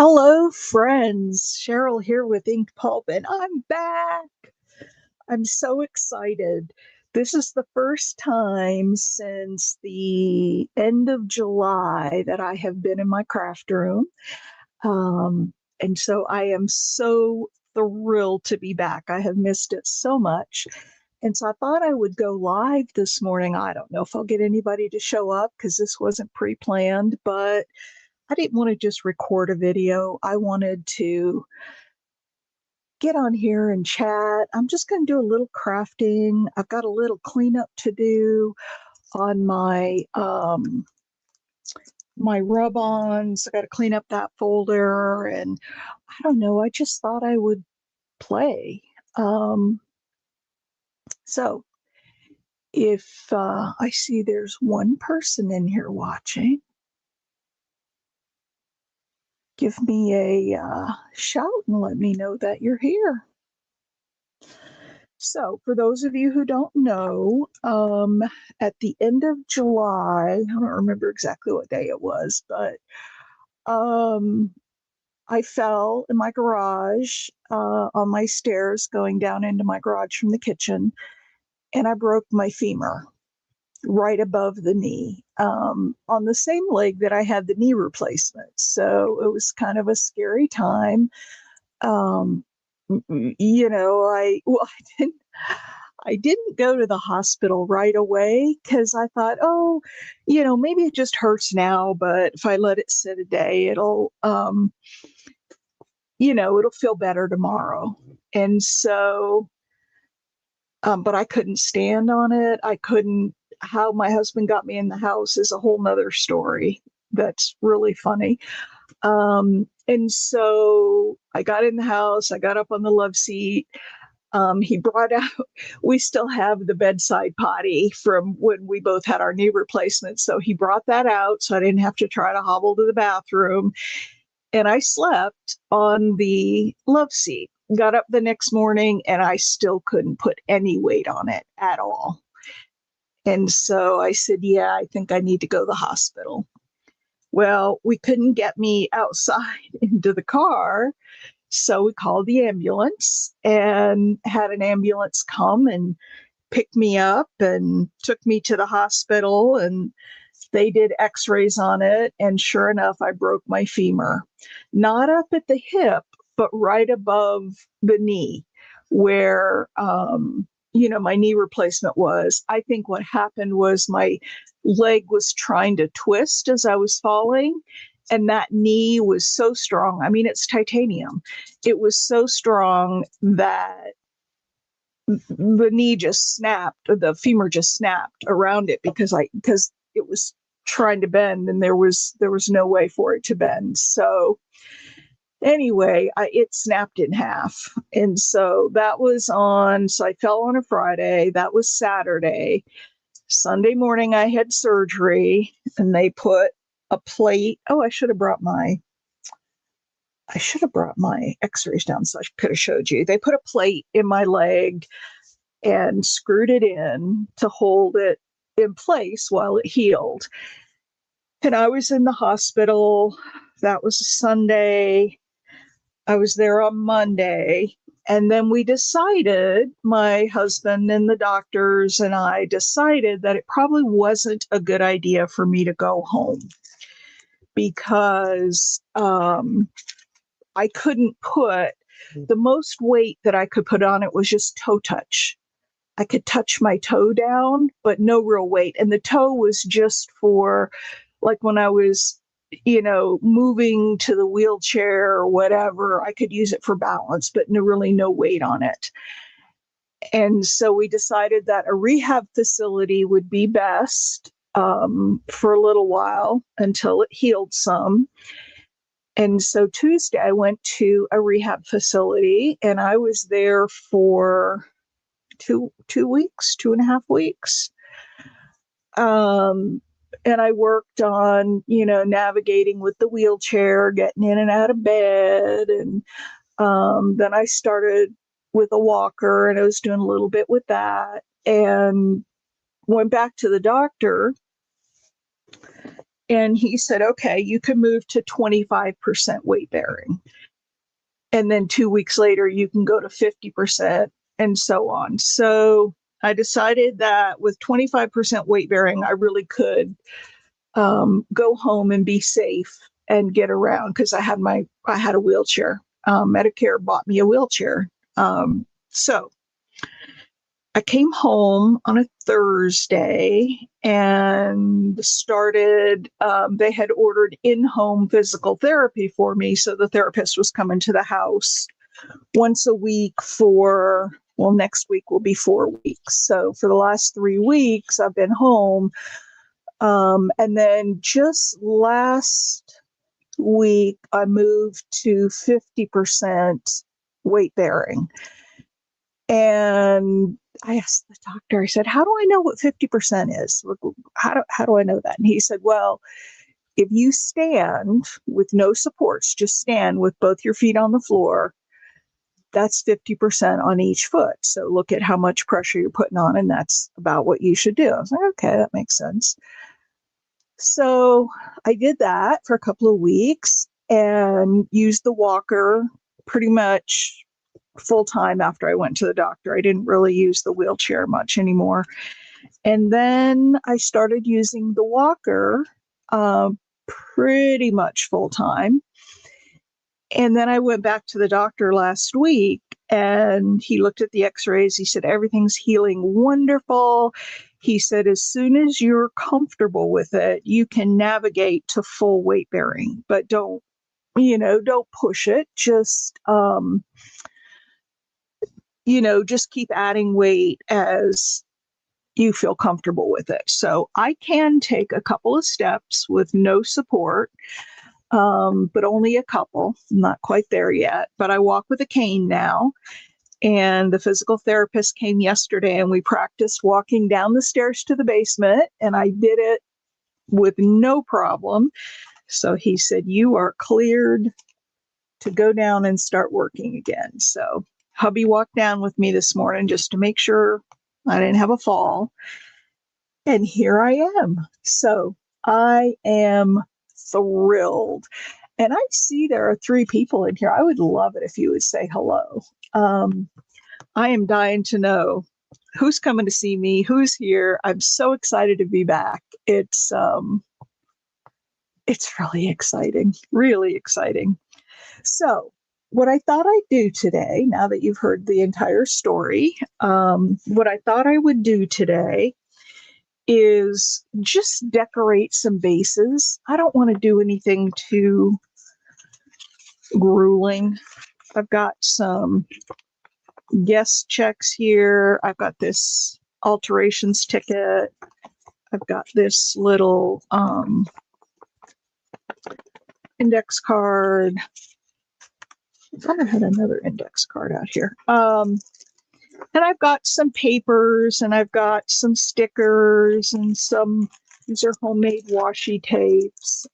Hello, friends. Cheryl here with Inked Pulp, and I'm back. I'm so excited. This is the first time since the end of July that I have been in my craft room. And so I am so thrilled to be back. I have missed it so much. And so I thought I would go live this morning. I don't know if I'll get anybody to show up because this wasn't pre planned, but I didn't want to just record a video. I wanted to get on here and chat. I'm just going to do a little crafting. I've got a little cleanup to do on my rub-ons. I got to clean up that folder, and I don't know. I just thought I would play. So if I see there's one person in here watching, give me a shout and let me know that you're here. So, for those of you who don't know, at the end of July, I don't remember exactly what day it was, but I fell in my garage on my stairs going down into my garage from the kitchen, and I broke my femur right above the knee on the same leg that I had the knee replacement. So, it was kind of a scary time. Um, I didn't go to the hospital right away because I thought, oh, maybe it just hurts now, but if I let it sit a day, it'll feel better tomorrow. And so, but I couldn't stand on it. I couldn't. How my husband got me in the house is a whole nother story. That's really funny. And so I got in the house, I got up on the love seat. He brought out, we still have the bedside potty from when we both had our knee replacement. So he brought that out so I didn't have to try to hobble to the bathroom. And I slept on the love seat. Got up the next morning and I still couldn't put any weight on it at all. And so I said, yeah, I think I need to go to the hospital. Well, we couldn't get me outside into the car. So we called the ambulance and had an ambulance come and pick me up and took me to the hospital, and they did x-rays on it, and sure enough I broke my femur, not up at the hip but right above the knee where my knee replacement was. I think what happened was my leg was trying to twist as I was falling, and that knee was so strong. I mean, it's titanium. It was so strong that the knee just snapped, or the femur just snapped around it because it was trying to bend and there was no way for it to bend. So anyway, it snapped in half. And so so I fell on a Friday. That was Saturday. Sunday morning I had surgery and they put a plate. Oh, I should have brought my x-rays down so I could have showed you. They put a plate in my leg and screwed it in to hold it in place while it healed. And I was in the hospital. That was a Sunday. I was there on Monday. And then we decided, my husband and the doctors and I decided that it probably wasn't a good idea for me to go home because I couldn't put the most weight that I could put on it was just toe touch. I could touch my toe down, but no real weight. And the toe was just for like when I was, moving to the wheelchair or whatever, I could use it for balance, but really no weight on it. And so we decided that a rehab facility would be best for a little while until it healed some. And so Tuesday I went to a rehab facility and I was there for 2.5 weeks. And I worked on, navigating with the wheelchair, getting in and out of bed. And then I started with a walker and I was doing a little bit with that and went back to the doctor. And he said, okay, you can move to 25% weight bearing. And then 2 weeks later, you can go to 50% and so on. So I decided that with 25% weight bearing, I really could go home and be safe and get around because I had a wheelchair. Medicare bought me a wheelchair. So I came home on a Thursday and started, they had ordered in-home physical therapy for me. So the therapist was coming to the house once a week next week will be 4 weeks. So for the last 3 weeks, I've been home. And then just last week, I moved to 50% weight bearing. And I asked the doctor, I said, how do I know what 50% is? How do I know that? And he said, well, if you stand with no supports, just stand with both your feet on the floor, that's 50% on each foot. So look at how much pressure you're putting on, and that's about what you should do. I was like, okay, that makes sense. So I did that for a couple of weeks and used the walker pretty much full time after I went to the doctor. I didn't really use the wheelchair much anymore. And then I started using the walker pretty much full time. And then I went back to the doctor last week and he looked at the x-rays. He said, everything's healing wonderful. He said, as soon as you're comfortable with it, you can navigate to full weight bearing, but don't push it. Just, just keep adding weight as you feel comfortable with it. So I can take a couple of steps with no support, but only a couple. I'm not quite there yet, but I walk with a cane now. And the physical therapist came yesterday and we practiced walking down the stairs to the basement, and I did it with no problem. So he said, you are cleared to go down and start working again. So hubby walked down with me this morning just to make sure I didn't have a fall. And here I am. So I am thrilled. And I see there are 3 people in here. I would love it if you would say hello. I am dying to know who's coming to see me, who's here. I'm so excited to be back. It's really exciting, really exciting. So what I thought I'd do today, now that you've heard the entire story, what I thought I would do today is just decorate some bases. I don't want to do anything too grueling. I've got some guest checks here. I've got this alterations ticket. I've got this little index card. I thought I had another index card out here. And I've got some papers and I've got some stickers and these are homemade washi tapes.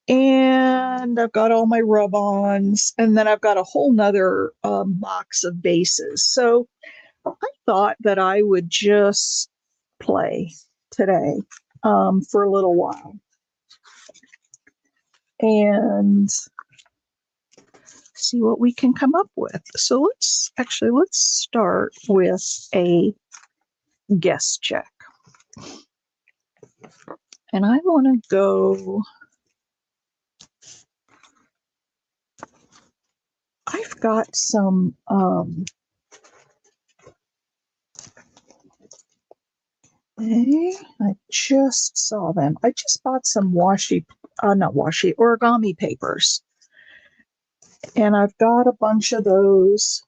And I've got all my rub-ons, and then I've got a whole nother box of bases. So I thought that I would just play today for a little while. And see what we can come up with. So let's start with a guest check. And I want to go, I've got some I just saw them. I just bought some origami papers. And I've got a bunch of those.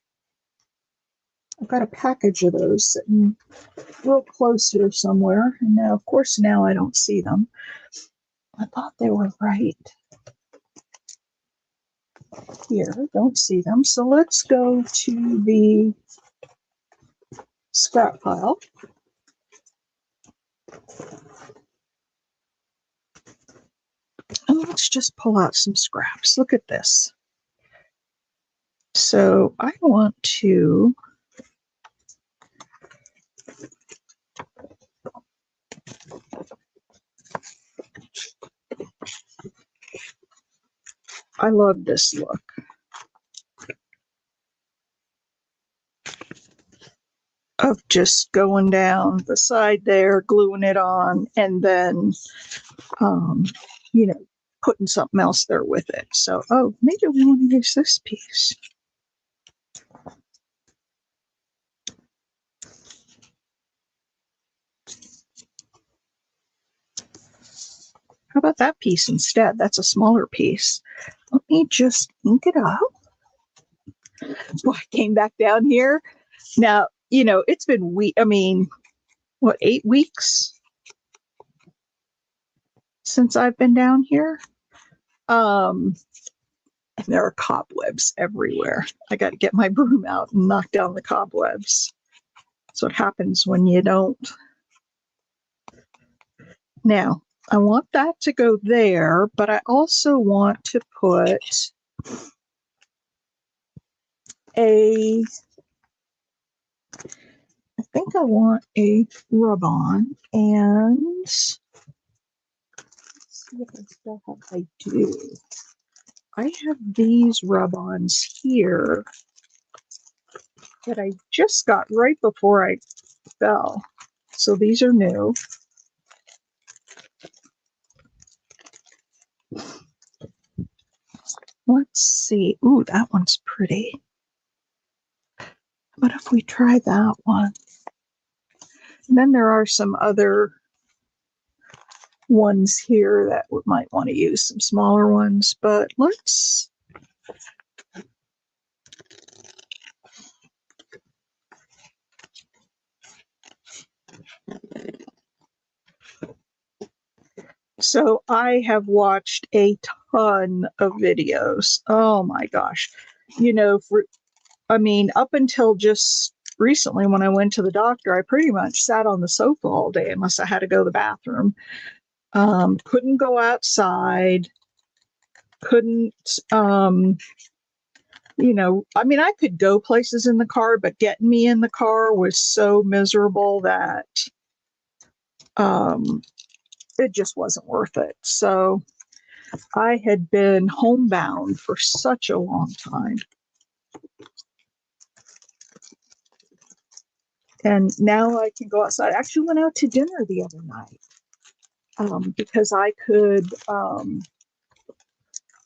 I've got a package of those sitting real close here somewhere. And now, of course, now I don't see them. I thought they were right here. Don't see them. So let's go to the scrap pile. And let's just pull out some scraps. Look at this. So I want to I love this look. Of just going down the side there, gluing it on, and then, you know, putting something else there with it. So, oh, maybe we want to use this piece. How about that piece instead? That's a smaller piece. Let me just ink it up. So I came back down here. Now, you know, it's been I mean, what, 8 weeks since I've been down here? And there are cobwebs everywhere. I got to get my broom out and knock down the cobwebs. That's what happens when you don't. Now, I want that to go there, but I also want to put I think I want a rub-on, and let's see if I still have, I do. I have these rub-ons here that I just got right before I fell. So these are new. Let's see. Ooh, that one's pretty. What if we try that one? And then there are some other ones here that we might want to use, some smaller ones, but let's. So I have watched a ton of videos. Oh my gosh. You know, up until just recently when I went to the doctor, I pretty much sat on the sofa all day unless I had to go to the bathroom. Couldn't go outside. Couldn't, you know, I mean, I could go places in the car, but getting me in the car was so miserable that it just wasn't worth it. So I had been homebound for such a long time. And now I can go outside. I actually went out to dinner the other night because I could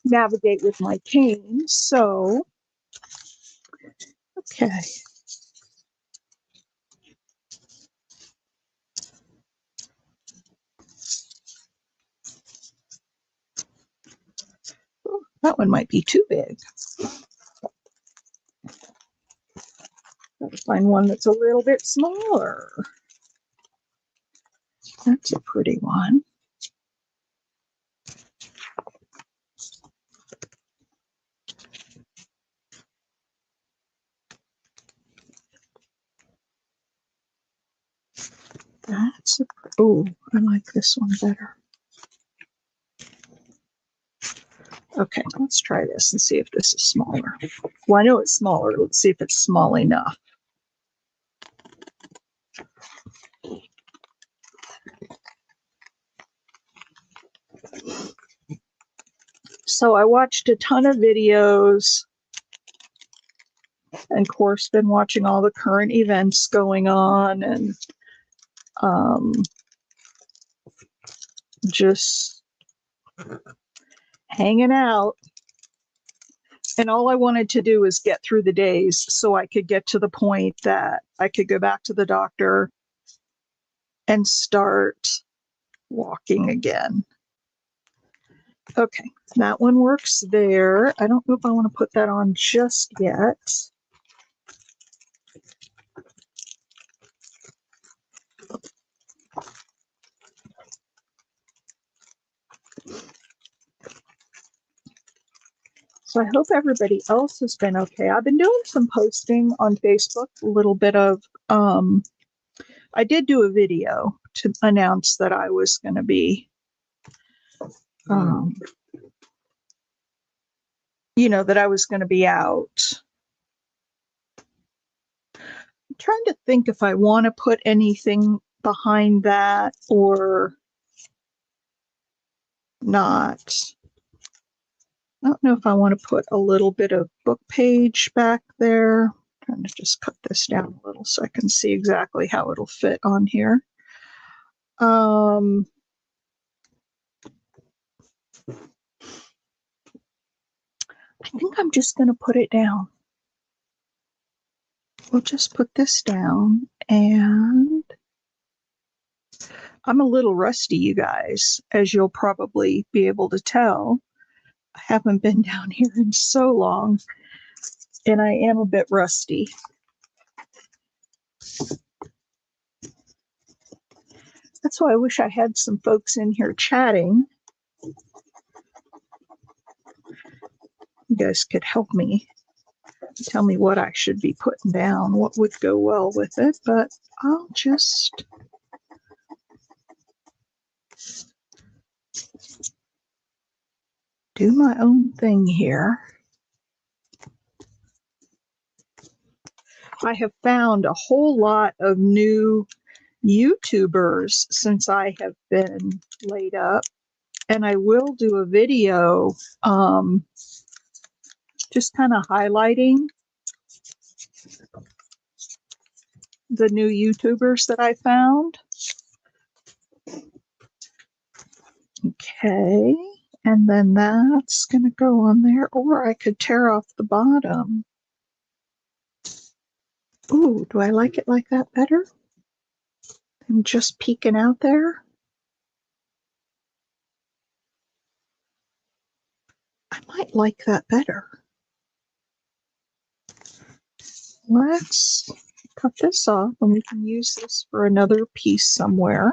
navigate with my cane. So, okay. Oh, that one might be too big. Gotta find one that's a little bit smaller. That's a pretty one. That's a, oh, I like this one better. Okay, let's try this and see if this is smaller. Well, I know it's smaller. Let's see if it's small enough. So I watched a ton of videos and, of course, been watching all the current events going on and just hanging out. And all I wanted to do was get through the days so I could get to the point that I could go back to the doctor and start walking again. Okay, that one works there. I don't know if I want to put that on just yet. So I hope everybody else has been okay. I've been doing some posting on Facebook, a little bit of, I did do a video to announce that I was going to be, you know, that I was going to be out. I'm trying to think if I want to put anything behind that or not. I don't know if I want to put a little bit of book page back there. I'm trying to just cut this down a little so I can see exactly how it'll fit on here. I think I'm just going to put it down. We'll just put this down, and I'm a little rusty, you guys, as you'll probably be able to tell. I haven't been down here in so long, and I am a bit rusty. That's why I wish I had some folks in here chatting. You guys could help me. Tell me what I should be putting down, what would go well with it, but I'll just do my own thing here. I have found a whole lot of new YouTubers since I have been laid up, and I will do a video just kind of highlighting the new YouTubers that I found. Okay, and then that's going to go on there, or I could tear off the bottom. Ooh, do I like it like that better? I'm just peeking out there. I might like that better. Let's cut this off, and we can use this for another piece somewhere.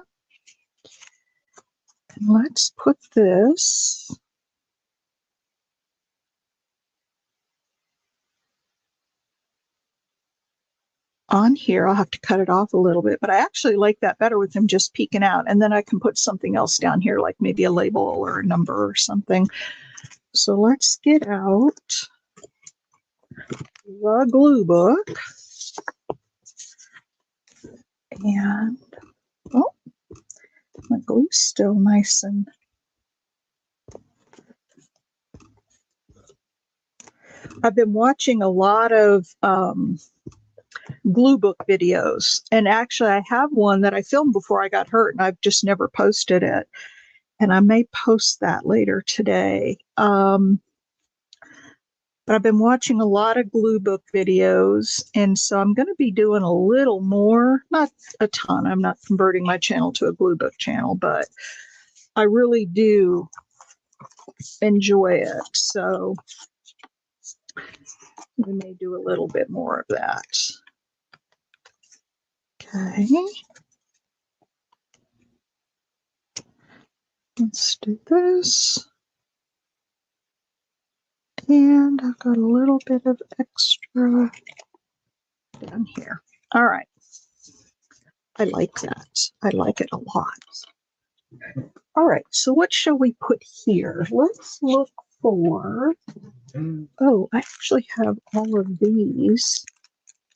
And let's put this on here. I'll have to cut it off a little bit, but I actually like that better with them just peeking out. And then I can put something else down here, like maybe a label or a number or something. So let's get out the glue book. And, oh, my glue's still nice and I've been watching a lot of glue book videos, and actually I have one that I filmed before I got hurt, and I've just never posted it, and I may post that later today. But I've been watching a lot of glue book videos, and so I'm going to be doing a little more, not a ton. I'm not converting my channel to a glue book channel, but I really do enjoy it, so we may do a little bit more of that. Okay. Let's do this. And I've got a little bit of extra down here. All right. I like that. I like it a lot. All right. So what shall we put here? Let's look for, oh, I actually have all of these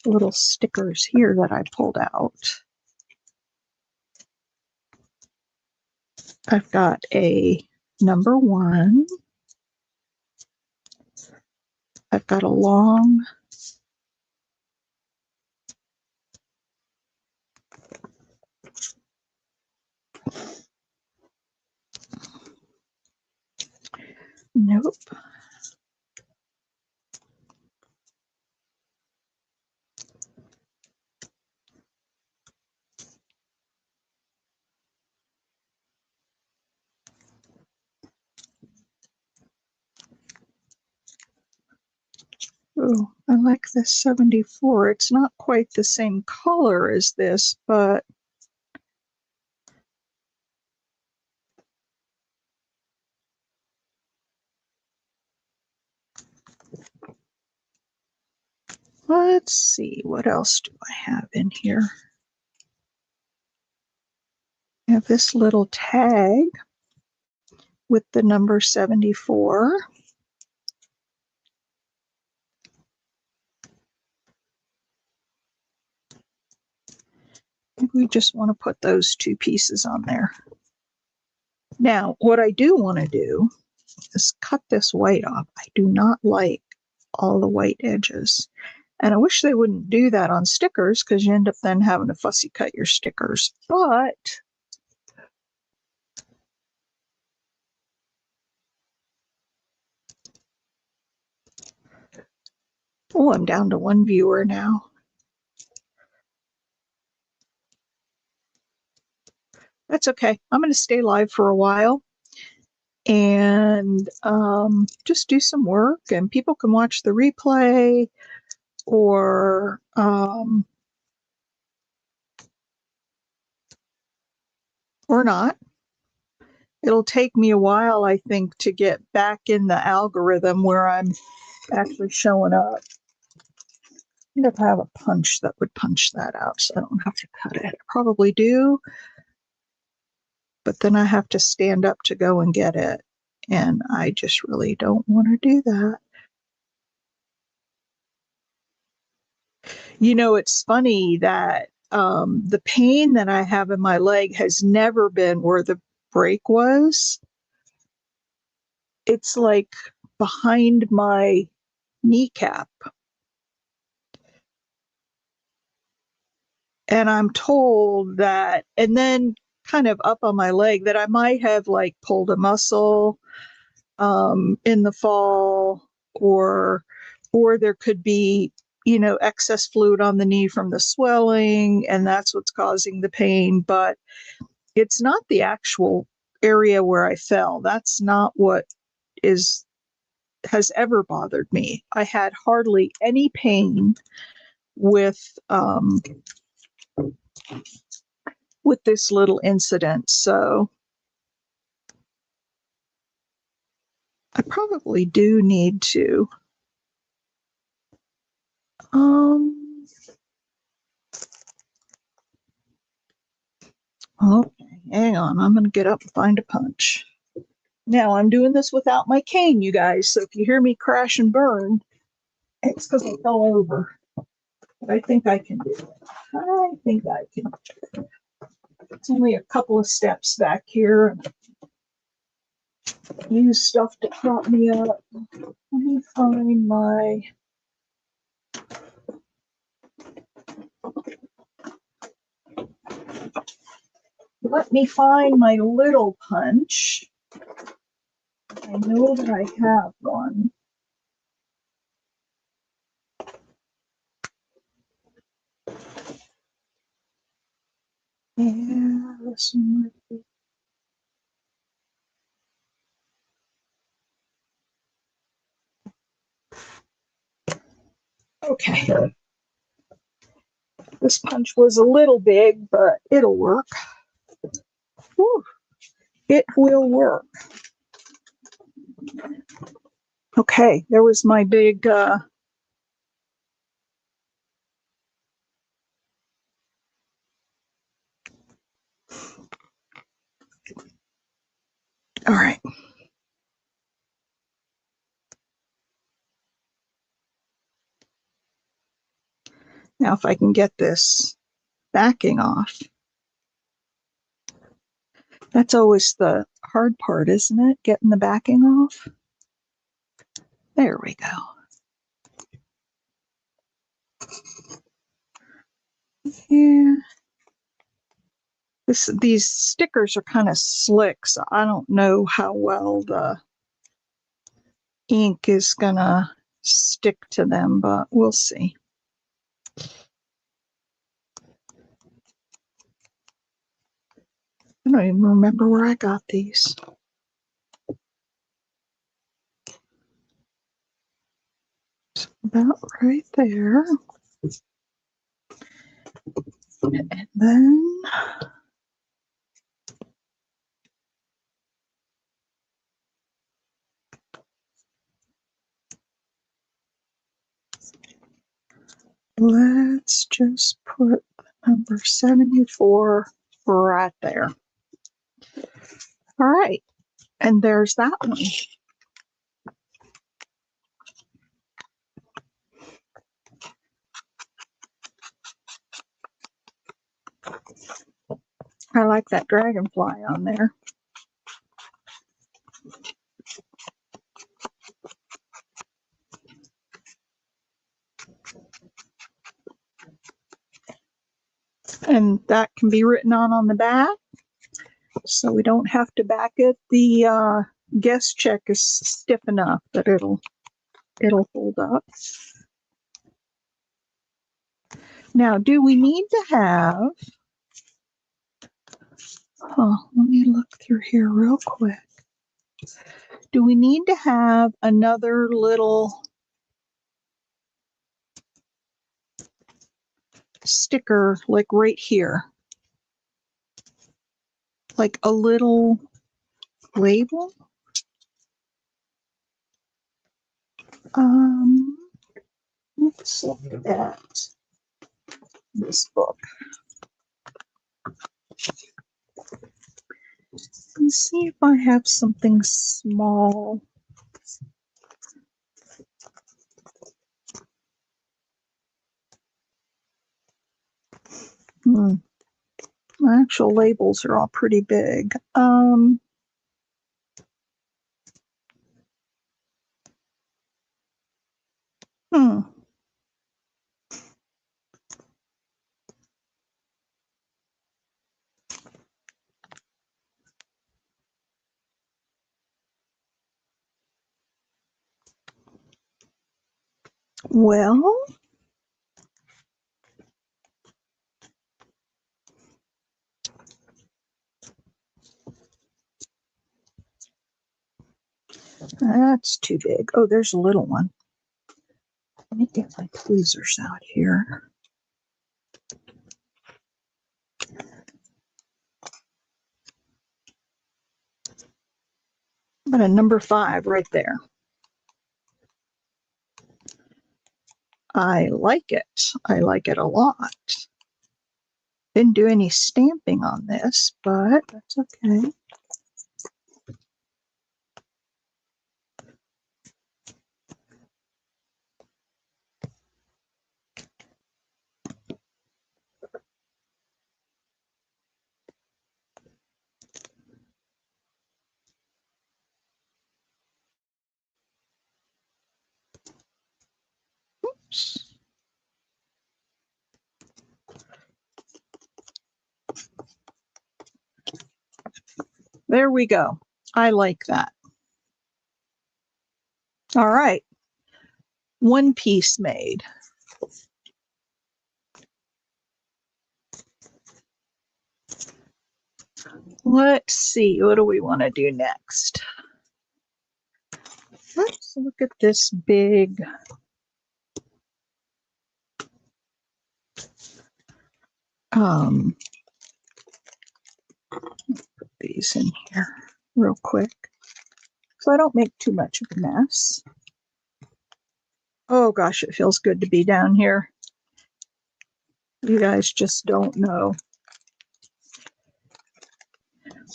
little stickers here that I pulled out. I've got a number 1. I've got a long nope. Oh, I like this 74. It's not quite the same color as this, but let's see, what else do I have in here? I have this little tag with the number 74. And we just want to put those 2 pieces on there. Now, what I do want to do is cut this white off. I do not like all the white edges. And I wish they wouldn't do that on stickers because you end up then having to fussy cut your stickers. But oh, I'm down to one viewer now. That's okay. I'm going to stay live for a while and just do some work, and people can watch the replay or not. It'll take me a while, I think, to get back in the algorithm where I'm actually showing up. I wonder if I have a punch that would punch that out so I don't have to cut it. I probably do, but then I have to stand up to go and get it, and I just really don't want to do that. You know, it's funny that the pain that I have in my leg has never been where the break was. It's like behind my kneecap. And I'm told that, and then kind of up on my leg, that I might have like pulled a muscle in the fall, or there could be, you know, excess fluid on the knee from the swelling, and that's what's causing the pain. But it's not the actual area where I fell. That's not what has ever bothered me. I had hardly any pain with this little incident. So I probably do need to okay, hang on. I'm going to get up and find a punch. Now, I'm doing this without my cane, you guys. So if you hear me crash and burn, it's because I fell over. But I think I can do it. I think I can. It's only a couple of steps back here. Use stuff to prop me up. Let me find my... Let me find my little punch. I know that I have one. Yeah, this one might be. Okay. This punch was a little big, but it'll work. Whew. It will work. Okay, there was my big all right. Now if I can get this backing off. That's always the hard part, isn't it? Getting the backing off. There we go. Yeah. These stickers are kind of slick, so I don't know how well the ink is gonna stick to them, but we'll see. I don't even remember where I got these. It's about right there. And then let's just put number 74 right there. All right. And there's that one. I like that dragonfly on there. And that can be written on the back. So we don't have to back it. The guest check is stiff enough that it'll hold up. Now, do we need to have, let me look through here real quick. Do we need to have another little sticker like right here? Like a little label? Let's look at this book and see if I have something small. My actual labels are all pretty big. Well, that's too big. Oh, there's a little one. Let me get my tweezers out here. But a number 5 right there. I like it. I like it a lot. Didn't do any stamping on this, but that's okay. Oops. There we go. I like that. All right. One piece made. Let's see. What do we want to do next? Let's look at this big put these in here real quick so I don't make too much of a mess. Oh gosh, it feels good to be down here. You guys just don't know.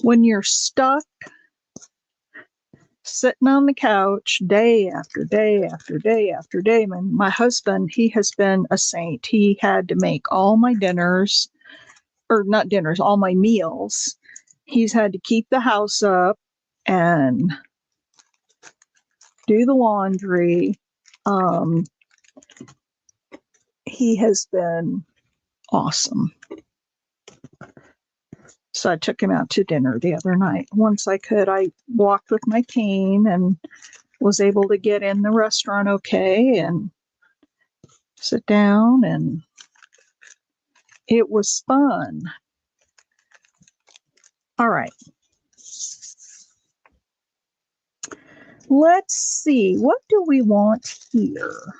When you're stuck sitting on the couch day after day after day after day, my husband, he has been a saint. He had to make all my dinners, or not dinners, all my meals. He's had to keep the house up and do the laundry. He has been awesome. So I took him out to dinner the other night. Once I could, I walked with my cane and was able to get in the restaurant okay and sit down, and it was fun. All right. Let's see. What do we want here?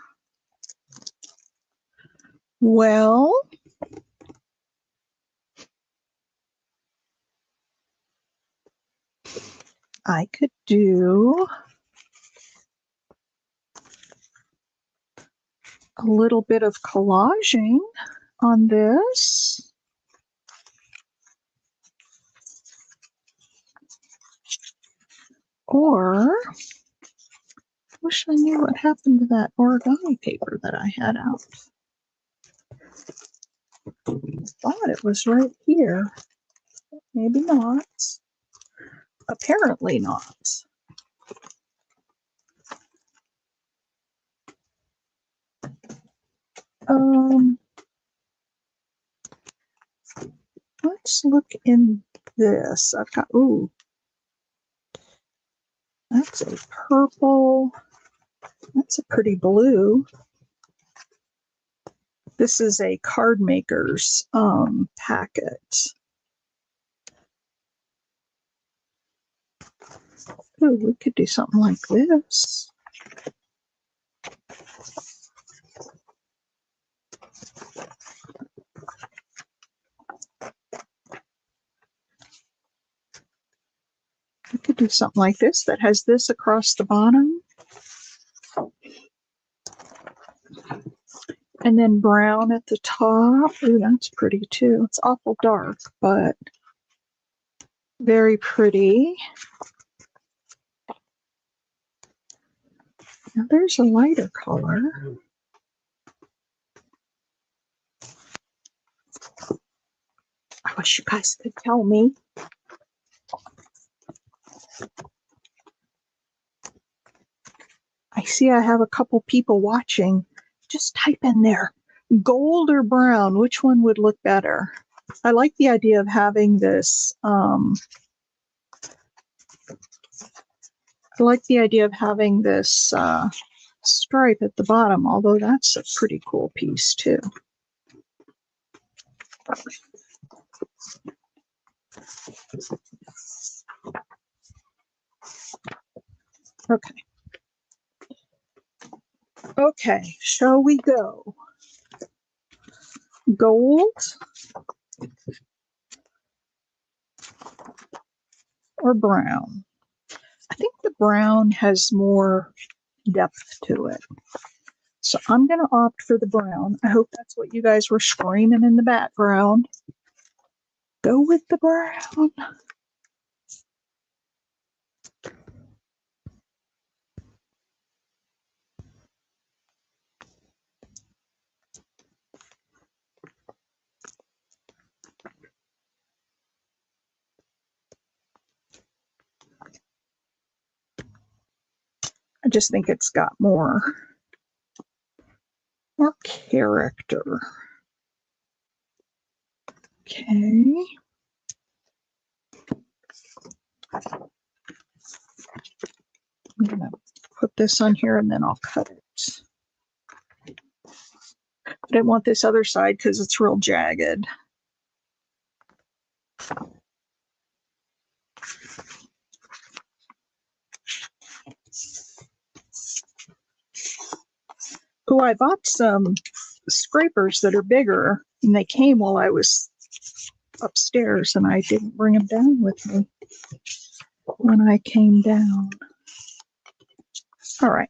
Well, I could do a little bit of collaging on this. Or, wish I knew what happened to that origami paper that I had out. Thought it was right here. Maybe not. Apparently not. let's look in this. I've got, ooh, that's a purple. That's a pretty blue. This is a card maker's packet. Ooh, we could do something like this. We could do something like this that has this across the bottom. And then brown at the top. Ooh, that's pretty too. It's awful dark, but very pretty. Now there's a lighter color. I wish you guys could tell me. I see I have a couple people watching. Just type in there, gold or brown, which one would look better? I like the idea of having this, stripe at the bottom, although that's a pretty cool piece too. Okay. Okay, shall we go? Gold or brown? I think the brown has more depth to it. So I'm going to opt for the brown. I hope that's what you guys were screaming in the background. Go with the brown. I just think it's got more character. Okay. I'm going to put this on here and then I'll cut it. I didn't want this other side because it's real jagged. Oh, I bought some scrapers that are bigger, and they came while I was upstairs, and I didn't bring them down with me when I came down. All right.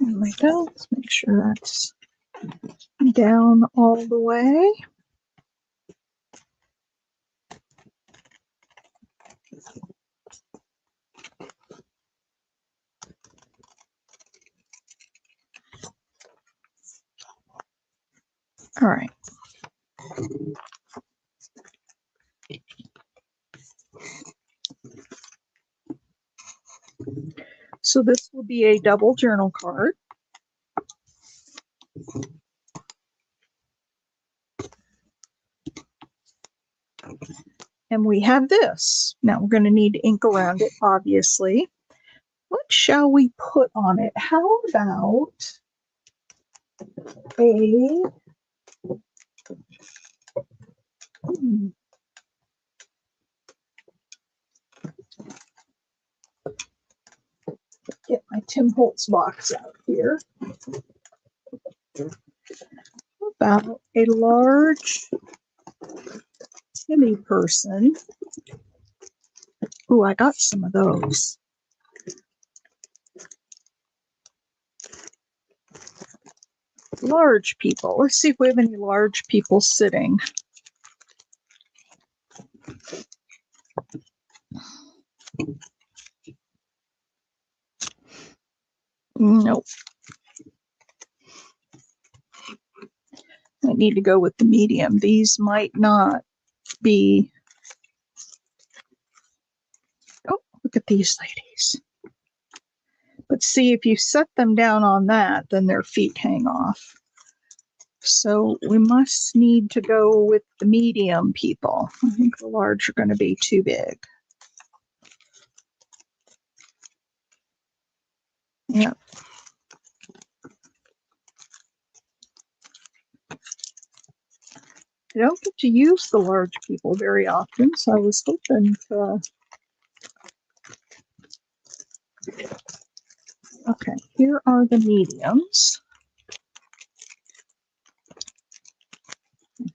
There we go. Let's make sure that's down all the way. All right. So this will be a double journal card. And we have this. Now we're going to need ink around it, obviously. What shall we put on it? How about a get my Tim Holtz box out here. About a large Timmy person. Oh, I got some of those. Large people. Let's see if we have any large people sitting. Nope. I need to go with the medium. These might not be. Oh, look at these ladies. But see, if you set them down on that, then their feet hang off. So we must need to go with the medium people. I think the large are going to be too big. Yep. I don't get to use the large people very often, so I was hoping to. Okay, here are the mediums.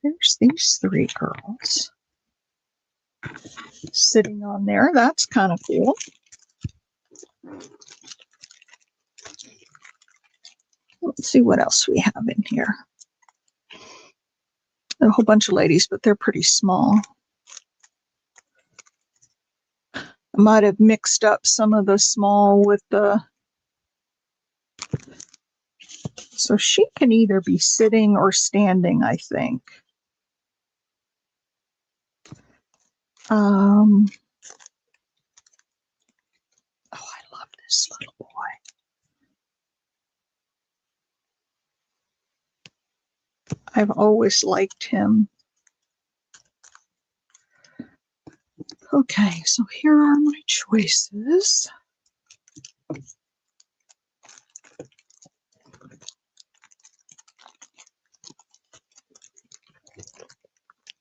There's these three girls sitting on there. That's kind of cool. Let's see what else we have in here. A whole bunch of ladies, but they're pretty small. I might have mixed up some of the small with the. So she can either be sitting or standing, I think. Oh, I love this little boy. I've always liked him. Okay, so here are my choices.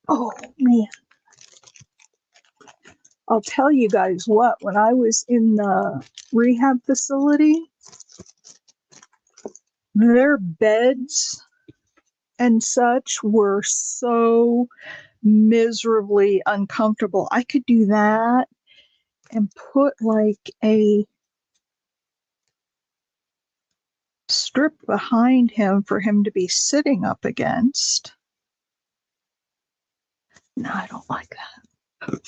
Oh, man. I'll tell you guys what, when I was in the rehab facility, their beds and such were so miserably uncomfortable. I could do that and put like a strip behind him for him to be sitting up against. No, I don't like that.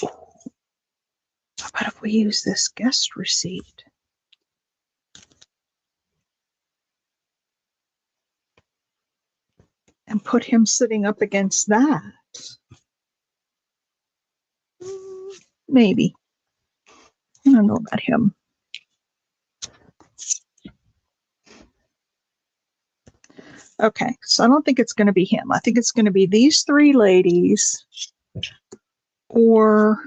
How about if we use this guest receipt? And put him sitting up against that? Maybe. I don't know about him. Okay, so I don't think it's going to be him. I think it's going to be these three ladies or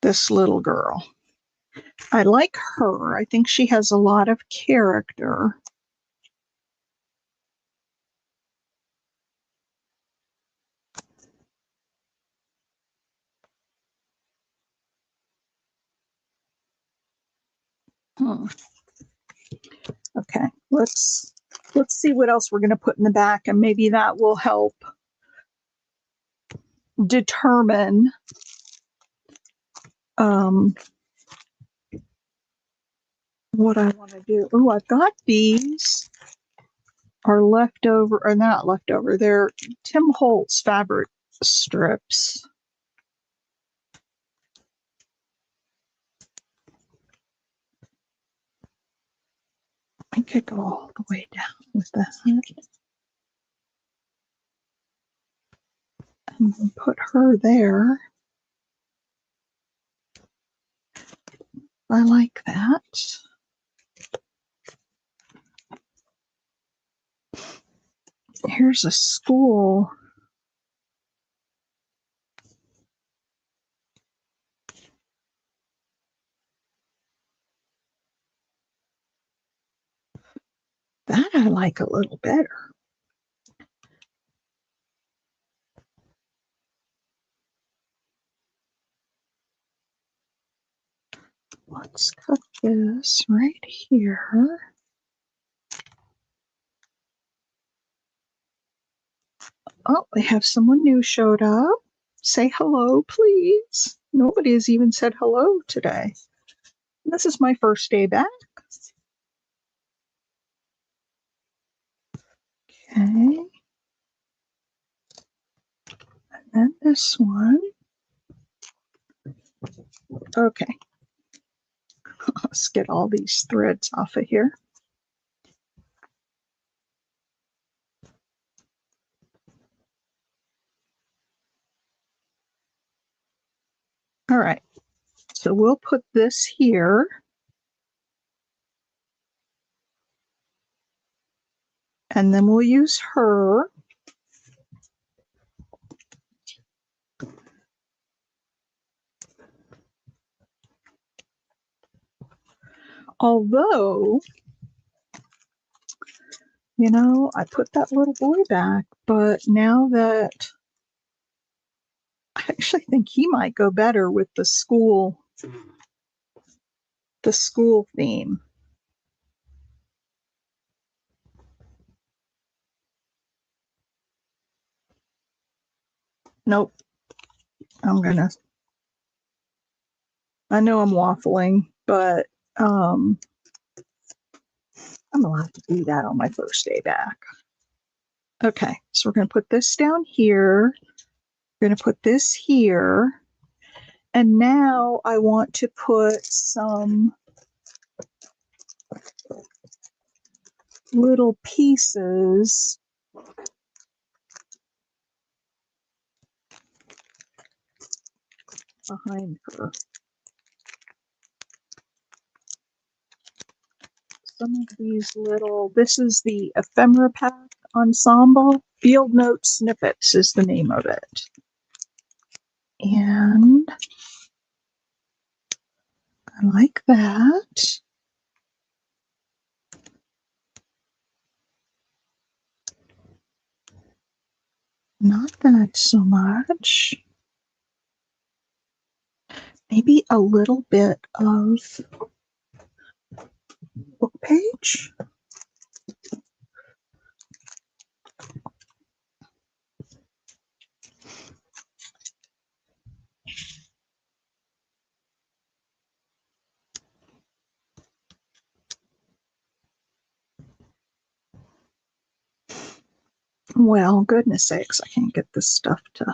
this little girl. I like her. I think she has a lot of character. Okay, let's see what else we're going to put in the back, and maybe that will help determine what I want to do. Oh, I've got these are leftover, or not leftover. They're Tim Holtz fabric strips. I could go all the way down with that. And put her there. I like that. Here's a school. That I like a little better. Let's cut this right here. Oh, we have someone new showed up. Say hello, please. Nobody has even said hello today. This is my first day back. Okay. And And this one. Okay. Let's get all these threads off of here. All right. So we'll put this here. And then we'll use her. Although, you know, I put that little boy back, but now that I actually think he might go better with the school theme. Nope. I know I'm waffling, but I'm allowed to do that on my first day back. Okay, so we're going to put this down here. We're going to put this here. And now I want to put some little pieces behind her. Some of these little, this is the Ephemera Pack Ensemble. Field Note Snippets is the name of it. And I like that. Not that so much. Maybe a little bit of book page. Well, goodness sakes, I can't get this stuff to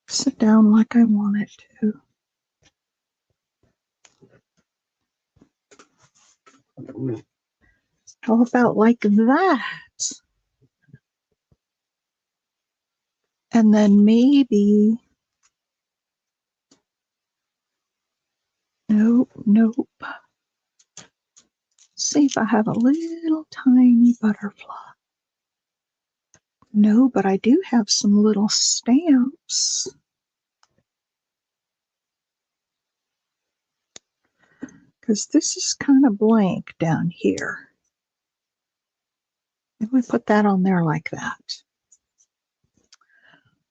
sit down like I want it to. How about like that? And then maybe, nope. See if I have a little tiny butterfly. No, but I do have some little stamps. Because this is kind of blank down here. If we put that on there like that.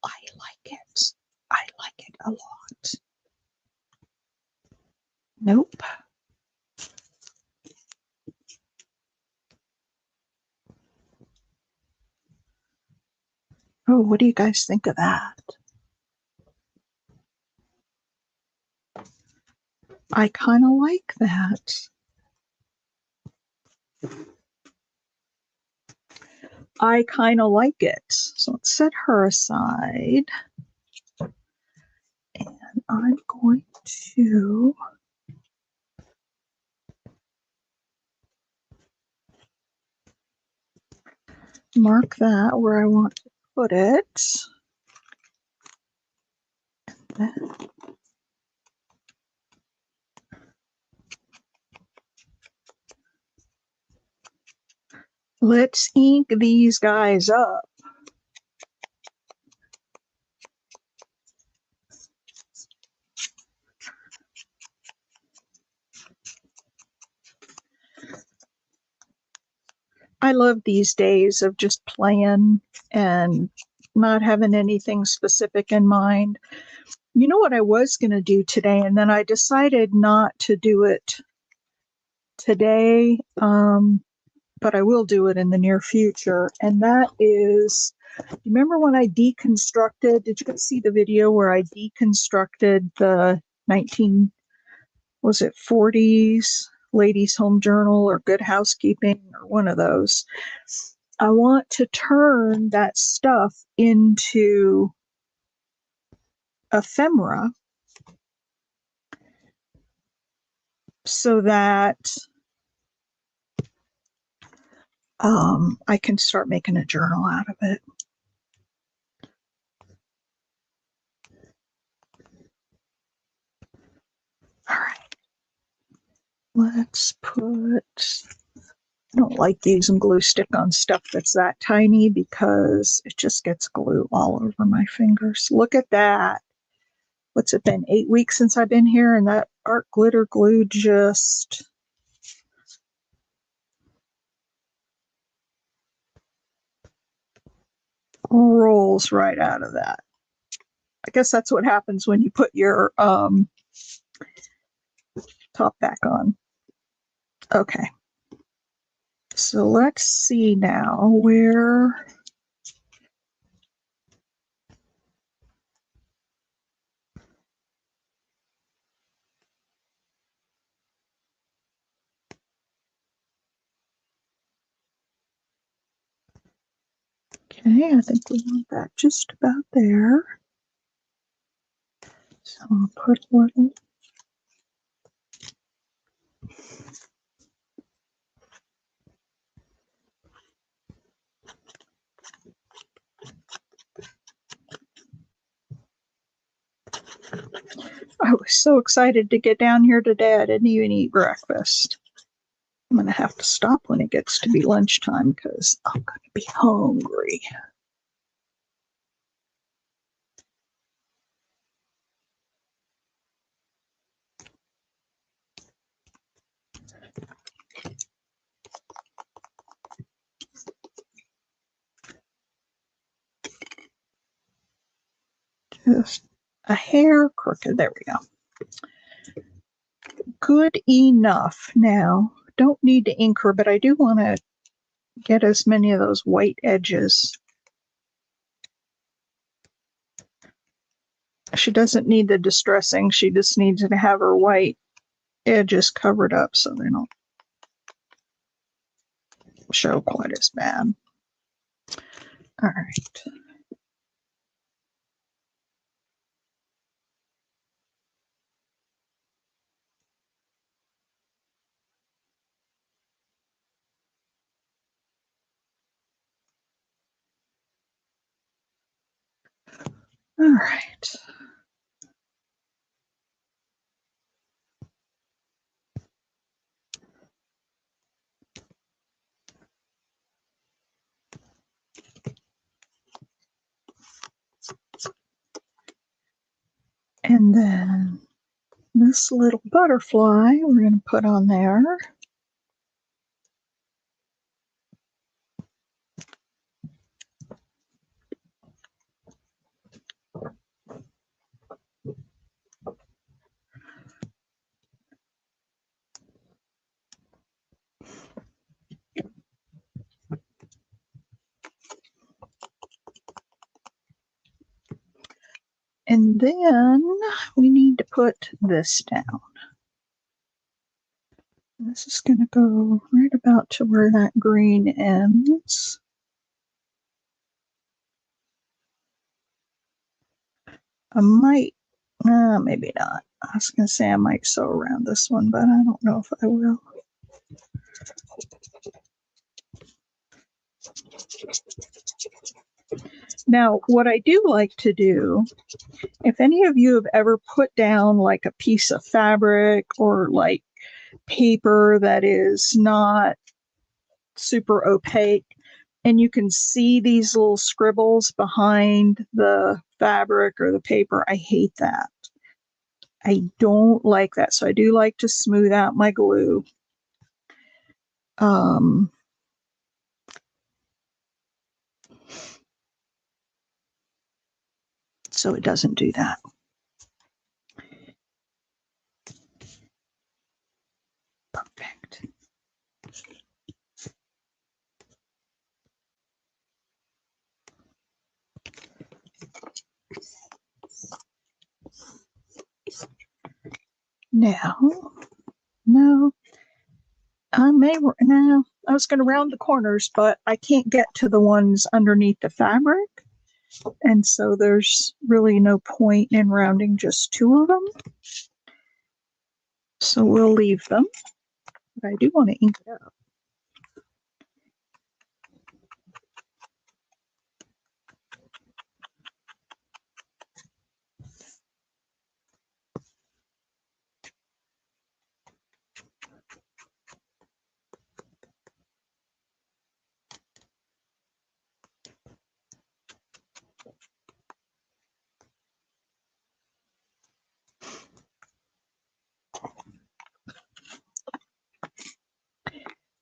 I like it. I like it a lot. Nope. Oh, what do you guys think of that? I kind of like that. I kind of like it. So let's set her aside. And I'm going to mark that where I want to put it. And then let's ink these guys up. I love these days of just playing and not having anything specific in mind. You know what I was going to do today, and then I decided not to do it today, but I will do it in the near future. And that is, remember when I deconstructed, did you guys see the video where I deconstructed the 40s Ladies Home Journal or Good Housekeeping or one of those? I want to turn that stuff into ephemera so that I can start making a journal out of it. All right. Let's put, I don't like using glue stick on stuff that's that tiny because it just gets glue all over my fingers. Look at that. What's it been, 8 weeks since I've been here, and that art glitter glue just rolls right out of that. I guess that's what happens when you put your top back on. Okay. So let's see now where. Okay, I think we want that just about there. So I'll put a little. I was so excited to get down here today, I didn't even eat breakfast. I'm going to have to stop when it gets to be lunchtime because I'm going to be hungry. Just a hair crooked. There we go. Good enough. Now, don't need to ink her, but I do want to get as many of those white edges. She doesn't need the distressing. She just needs to have her white edges covered up so they don't show quite as bad. All right. All right. And then this little butterfly we're going to put on there. And then we need to put this down. This is going to go right about to where that green ends. I might, maybe not. I was going to say I might sew around this one, but I don't know if I will. Now, what I do like to do, if any of you have ever put down like a piece of fabric or like paper that is not super opaque, and you can see these little scribbles behind the fabric or the paper, I hate that. I don't like that. So I do like to smooth out my glue. So it doesn't do that. Perfect. Now, no, I was going to round the corners, but I can't get to the ones underneath the fabric. And so there's really no point in rounding just 2 of them. So we'll leave them. But I do want to ink it up.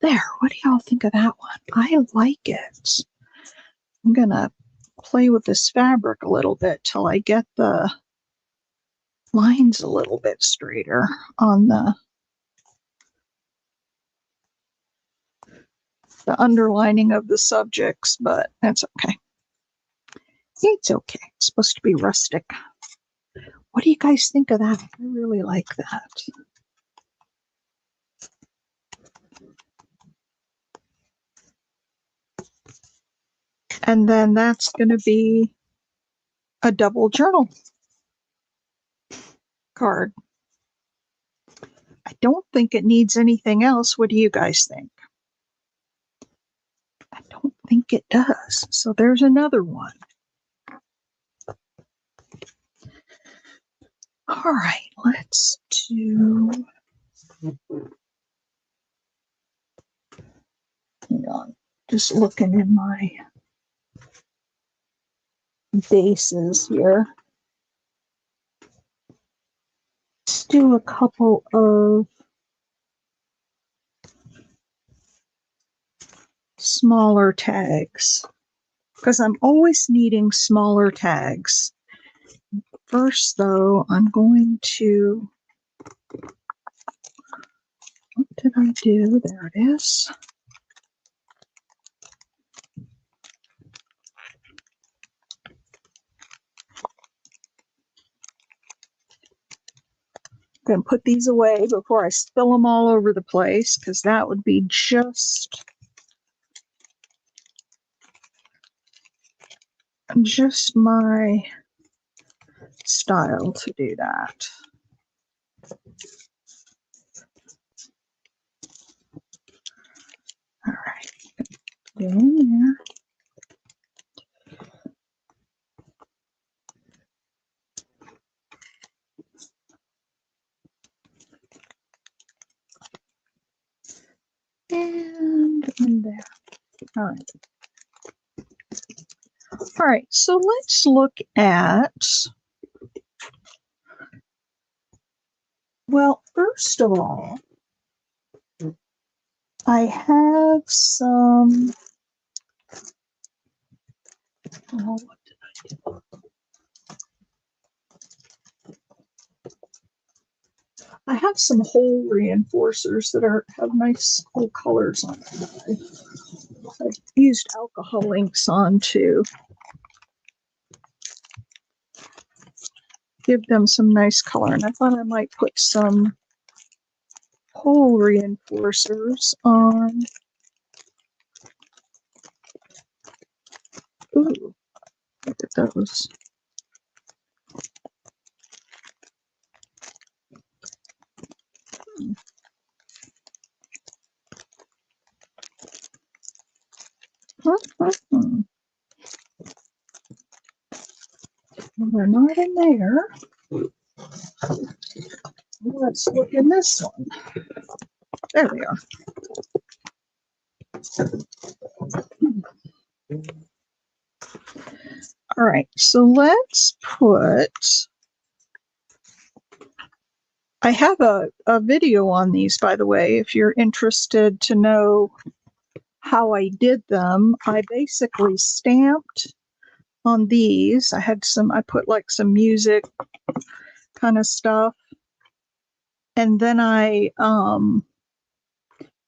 There, what do y'all think of that one? I like it. I'm gonna play with this fabric a little bit till I get the lines a little bit straighter on the underlining of the subjects, but that's okay. It's okay. It's supposed to be rustic. What do you guys think of that? I really like that. And then that's going to be a double journal card. I don't think it needs anything else. What do you guys think? I don't think it does. So there's another one. All right, let's do. Hang on, just looking in my bases here. Let's do a couple of smaller tags because I'm always needing smaller tags. First, though, I'm going to. What did I do? There it is. I'm going to put these away before I spill them all over the place because that would be just my style to do that. All right, get in there. And in there. All right. All right, so let's look at, well, first of all, I have some, oh, what did I do? I have some hole reinforcers that have nice cool colors on them. I've used alcohol inks on to give them some nice color, and I thought I might put some hole reinforcers on. Ooh, look at those. Well, they're not in there. Let's look in this one. There we are. All right, so let's put, I have a video on these, by the way, if you're interested to know how I did them. I basically stamped on these. I put like some music kind of stuff. And then I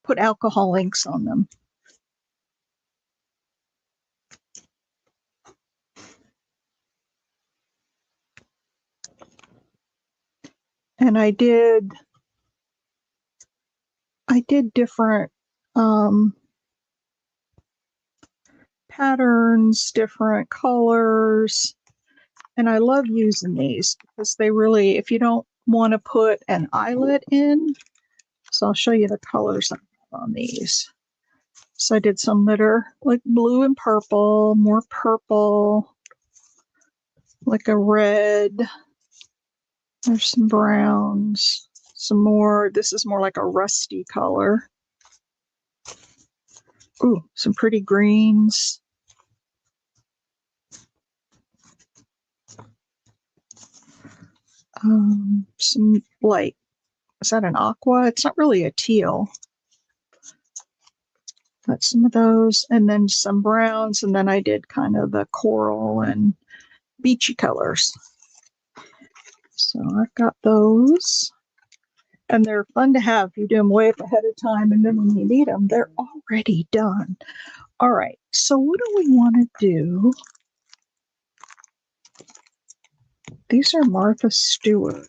put alcohol inks on them. And I did different patterns, different colors. And I love using these because they really, if you don't want to put an eyelet in, so I'll show you the colors I have on these. So I did some that are like blue and purple, more purple, like a red. There's some browns, some more. This is more like a rusty color. Ooh, some pretty greens. Some light. Is that an aqua? It's not really a teal. Got some of those, and then some browns, and then I did kind of the coral and beachy colors. So I've got those, and they're fun to have. You do them way up ahead of time, and then when you need them, they're already done. All right, so what do we want to do? These are Martha Stewart.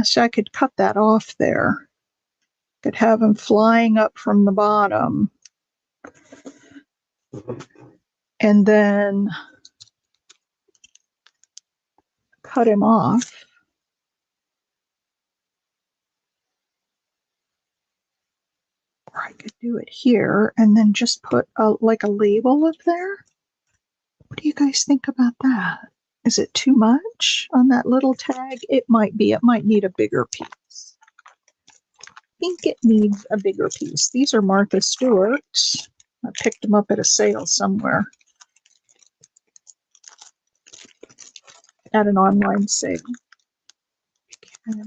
So I could cut that off there. Could have him flying up from the bottom. And then cut him off. Or I could do it here and then just put like a label up there. What do you guys think about that? Is it too much on that little tag? It might be. It might need a bigger piece. I think it needs a bigger piece. These are Martha Stewart's. I picked them up at a sale somewhere. At an online sale. Okay,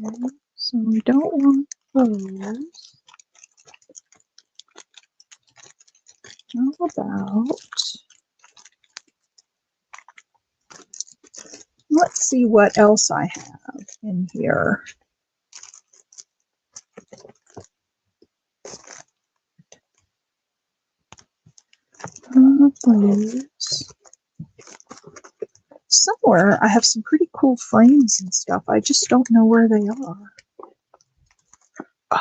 so we don't want those. How about, let's see what else I have in here. Those. Somewhere I have some pretty cool frames and stuff. I just don't know where they are. Oh,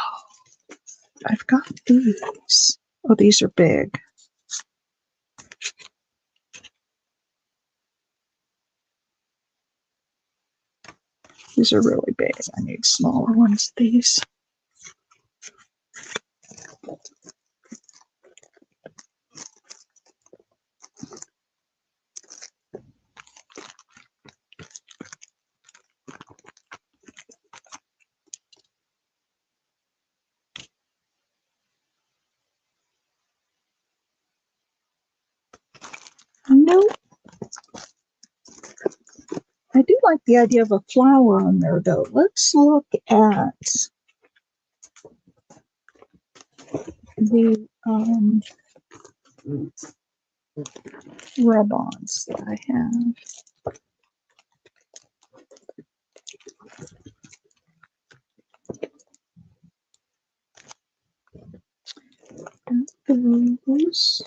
I've got these. Oh, these are big. These are really big. I need smaller ones of these. Nope. I do like the idea of a flower on there, though. Let's look at the rub-ons that I have. Those.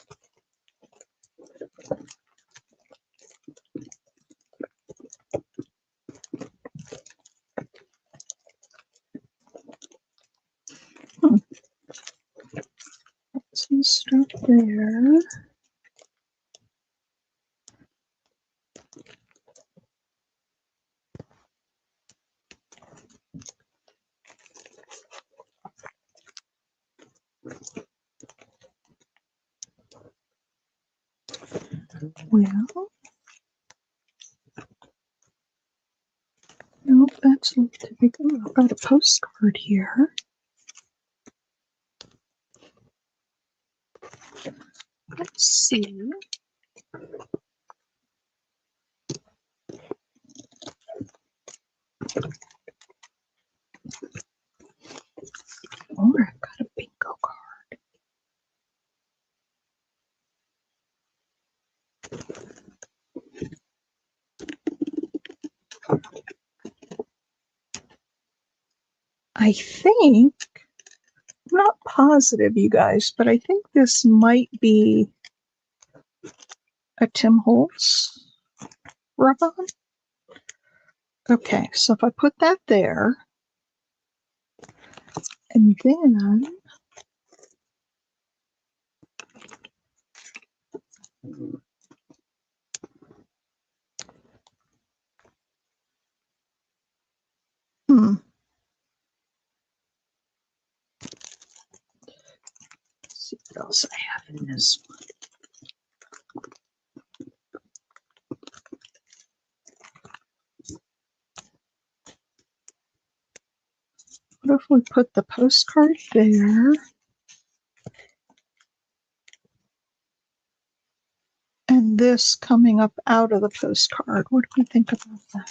Some stuff there. Well, nope, that's not too big. Oh, I've got a postcard here. Let's see. Oh, I've got a bingo card. I think, I'm not positive, you guys, but I think this might be a Tim Holtz rub-on. Okay, so if I put that there, and then let's see what else I have in this one. What if we put the postcard there? And this coming up out of the postcard. What do we think about that?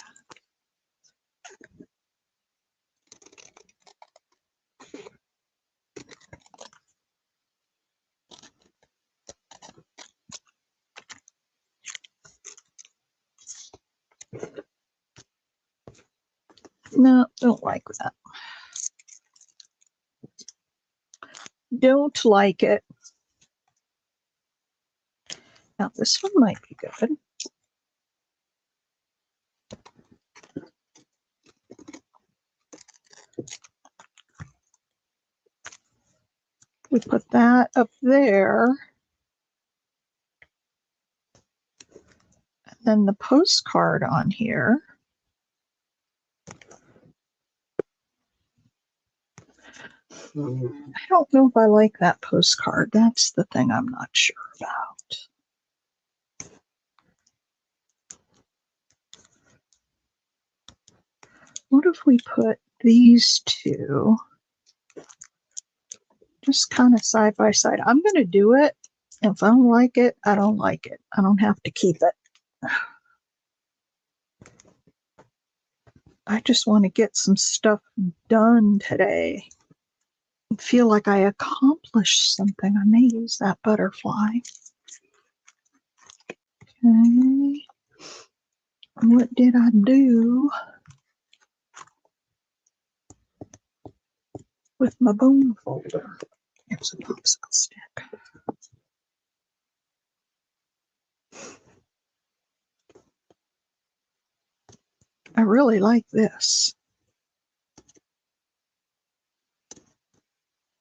No, don't like that. Don't like it. Now this one might be good. We put that up there. And then the postcard on here. I don't know if I like that postcard. That's the thing I'm not sure about. What if we put these two just kind of side by side? I'm going to do it. If I don't like it, I don't like it. I don't have to keep it. I just want to get some stuff done today. I feel like I accomplished something. I may use that butterfly. Okay. What did I do with my bone folder? Here's a popsicle stick. I really like this.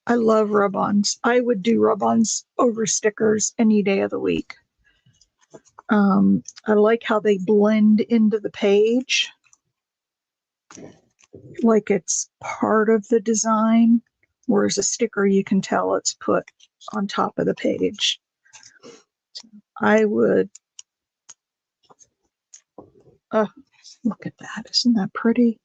I love rub-ons. I would do rub-ons over stickers any day of the week. I like how they blend into the page, like it's part of the design, whereas a sticker you can tell it's put on top of the page. I would, look at that. Isn't that pretty?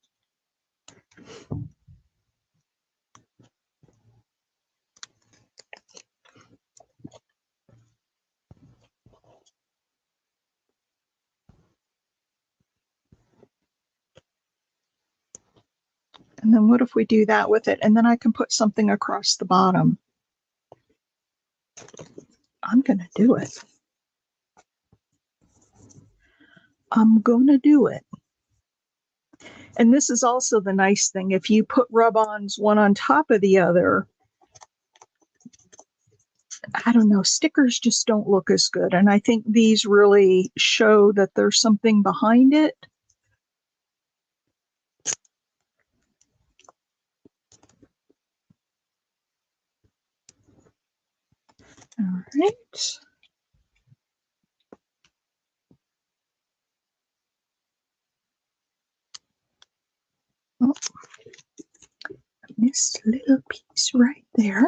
And then what if we do that with it? And then I can put something across the bottom. I'm going to do it. I'm going to do it. And this is also the nice thing. If you put rub-ons one on top of the other, I don't know, stickers just don't look as good. And I think these really show that there's something behind it. All right. Oh, this little piece right there.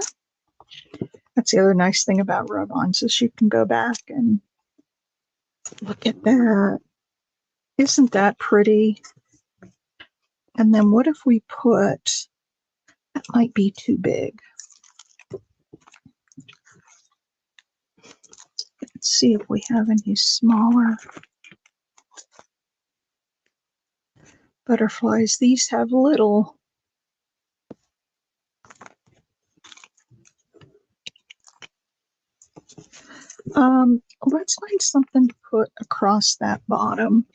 That's the other nice thing about rub-ons is you can go back and look at that. Isn't that pretty? And then what if we put, that might be too big. Let's see if we have any smaller butterflies. These have little. Let's find something to put across that bottom.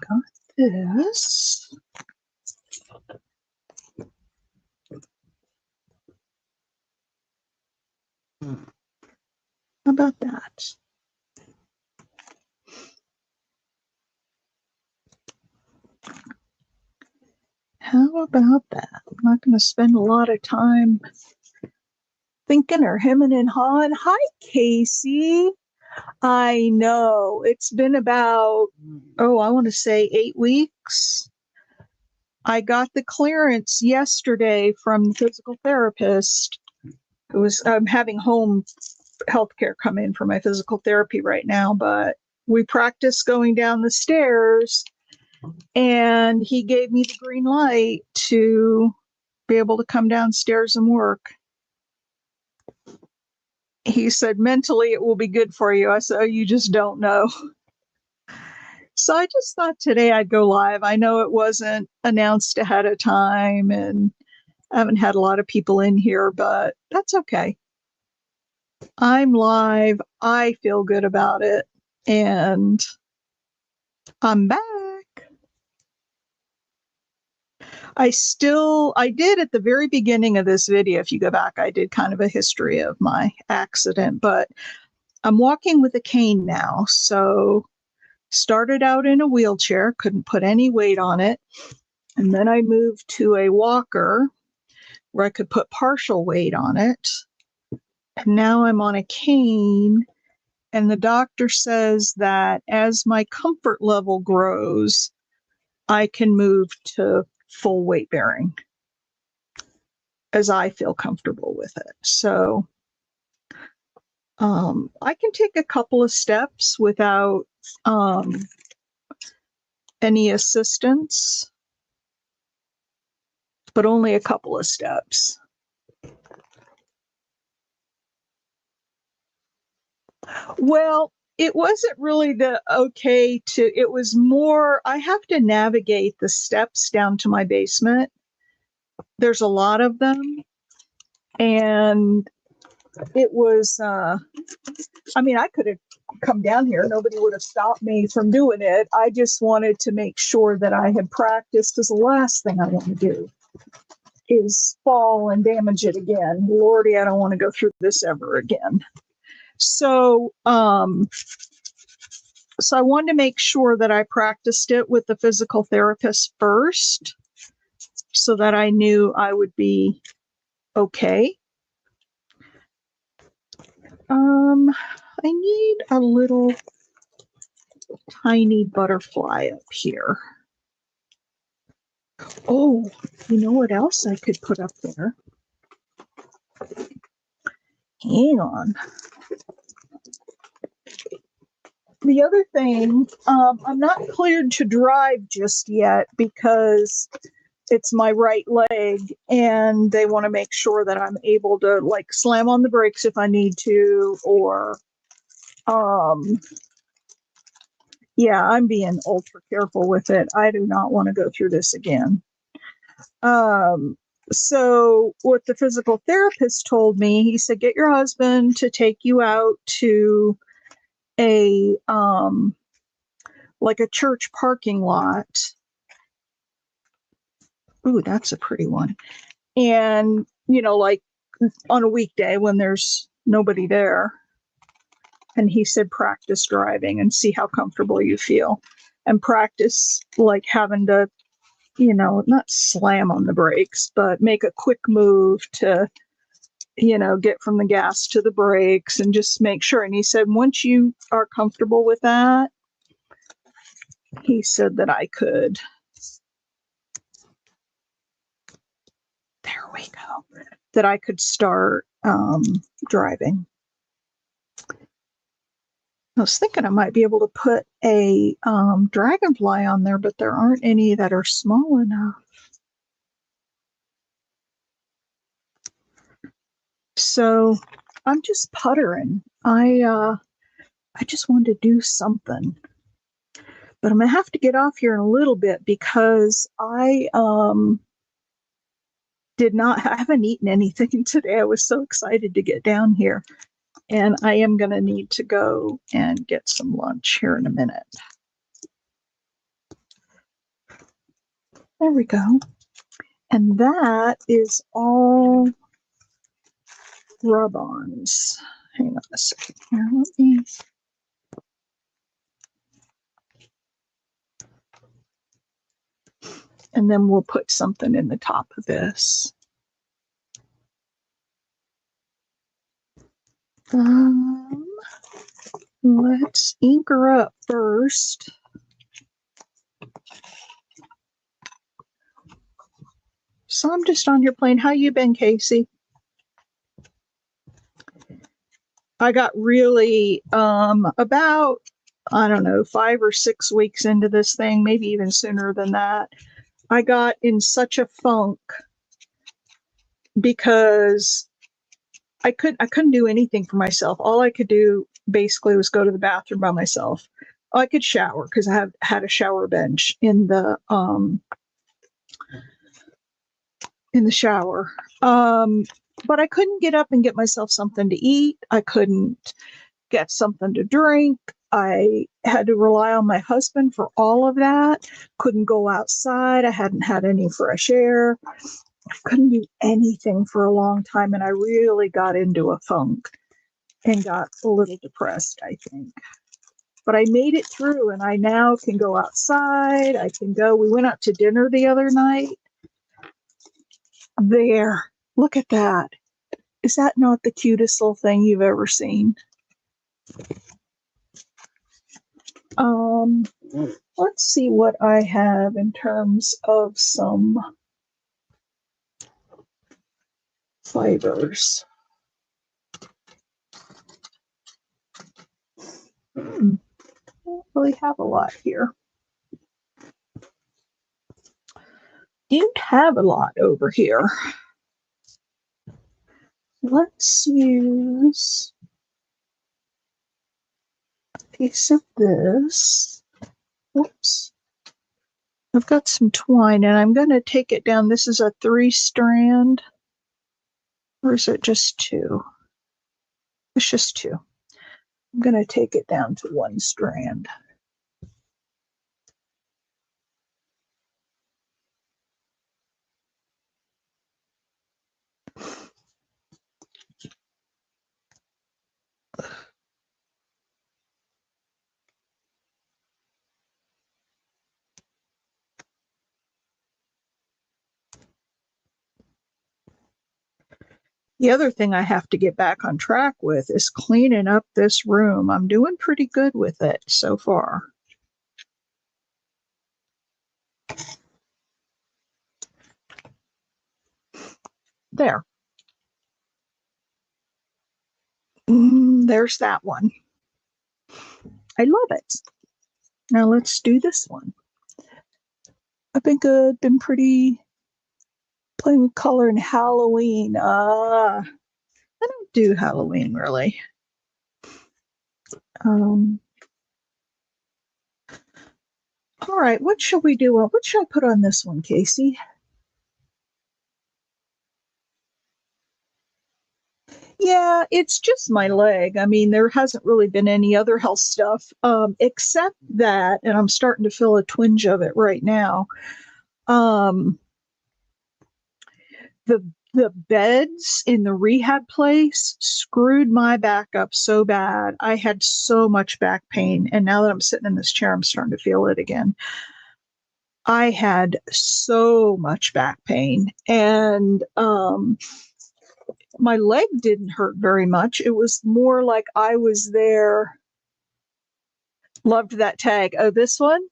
Got this. How about that? How about that? I'm not going to spend a lot of time thinking or hemming and hawing. Hi, Casey. I know it's been about, I want to say 8 weeks. I got the clearance yesterday from the physical therapist. I'm having home healthcare come in for my physical therapy right now, but we practiced going down the stairs and he gave me the green light to be able to come downstairs and work. He said, mentally, it will be good for you. I said, oh, you just don't know. So I just thought today I'd go live. I know it wasn't announced ahead of time and I haven't had a lot of people in here, but that's okay. I'm live. I feel good about it. And I'm back. I did at the very beginning of this video, if you go back, I did kind of a history of my accident, but I'm walking with a cane now. So started out in a wheelchair, couldn't put any weight on it. And then I moved to a walker where I could put partial weight on it. And now I'm on a cane. And the doctor says that as my comfort level grows, I can move to full weight bearing as I feel comfortable with it. So I can take a couple of steps without any assistance, but only a couple of steps. Well, it wasn't really it was more, I have to navigate the steps down to my basement. There's a lot of them. And it was, I could have come down here. Nobody would have stopped me from doing it. I just wanted to make sure that I had practiced, because the last thing I want to do is fall and damage it again. Lordy, I don't want to go through this ever again. So I wanted to make sure that I practiced it with the physical therapist first so that I knew I would be okay. I need a little tiny butterfly up here. Oh, you know what else I could put up there? Hang on. The other thing, I'm not cleared to drive just yet because it's my right leg and they want to make sure that I'm able to like slam on the brakes if I need to, or I'm being ultra careful with it. I do not want to go through this again. So what the physical therapist told me, he said, get your husband to take you out to a like a church parking lot. Ooh, that's a pretty one. And, like on a weekday when there's nobody there. And he said, practice driving and see how comfortable you feel. And practice like having to, not slam on the brakes, but make a quick move to, get from the gas to the brakes and just make sure. And he said, once you are comfortable with that, he said that I could. There we go. That I could start driving. I was thinking I might be able to put a dragonfly on there, but there aren't any that are small enough. So I'm just puttering. I just wanted to do something. But I'm going to have to get off here in a little bit because I haven't eaten anything today. I was so excited to get down here. And I am going to need to go and get some lunch here in a minute. There we go. And that is all rub-ons. Hang on a second here. Let me. And then we'll put something in the top of this. Let's ink her up first. So I'm just on here playing. How you been, Casey? I got really about, I don't know, 5 or 6 weeks into this thing, maybe even sooner than that. I got in such a funk because I couldn't do anything for myself. All I could do basically was go to the bathroom by myself. I could shower because I had a shower bench in the shower. But I couldn't get up and get myself something to eat. I couldn't get something to drink. I had to rely on my husband for all of that. Couldn't go outside. I hadn't had any fresh air. I couldn't do anything for a long time, and I really got into a funk and got a little depressed, I think. But I made it through, and I now can go outside. I can go. We went out to dinner the other night. There. Look at that. Is that not the cutest little thing you've ever seen? Let's see what I have in terms of some fibers. Don't really have a lot here. Don't have a lot over here. Let's use a piece of this. Oops. I've got some twine and I'm going to take it down. This is a 3-strand. Or is it just 2? It's just 2. I'm going to take it down to 1 strand. The other thing I have to get back on track with is cleaning up this room. I'm doing pretty good with it so far. There. There's that one. I love it. Now let's do this one. I've been good, been pretty playing with color in Halloween. I don't do Halloween really. All right, what shall we do? What should I put on this one, Casey? Yeah, it's just my leg. I mean, there hasn't really been any other health stuff, except that, and I'm starting to feel a twinge of it right now. The beds in the rehab place screwed my back up so bad. I had so much back pain, and now that I'm sitting in this chair, I'm starting to feel it again. I had so much back pain, and my leg didn't hurt very much. It was more like I was there. Loved that tag. Oh, this one?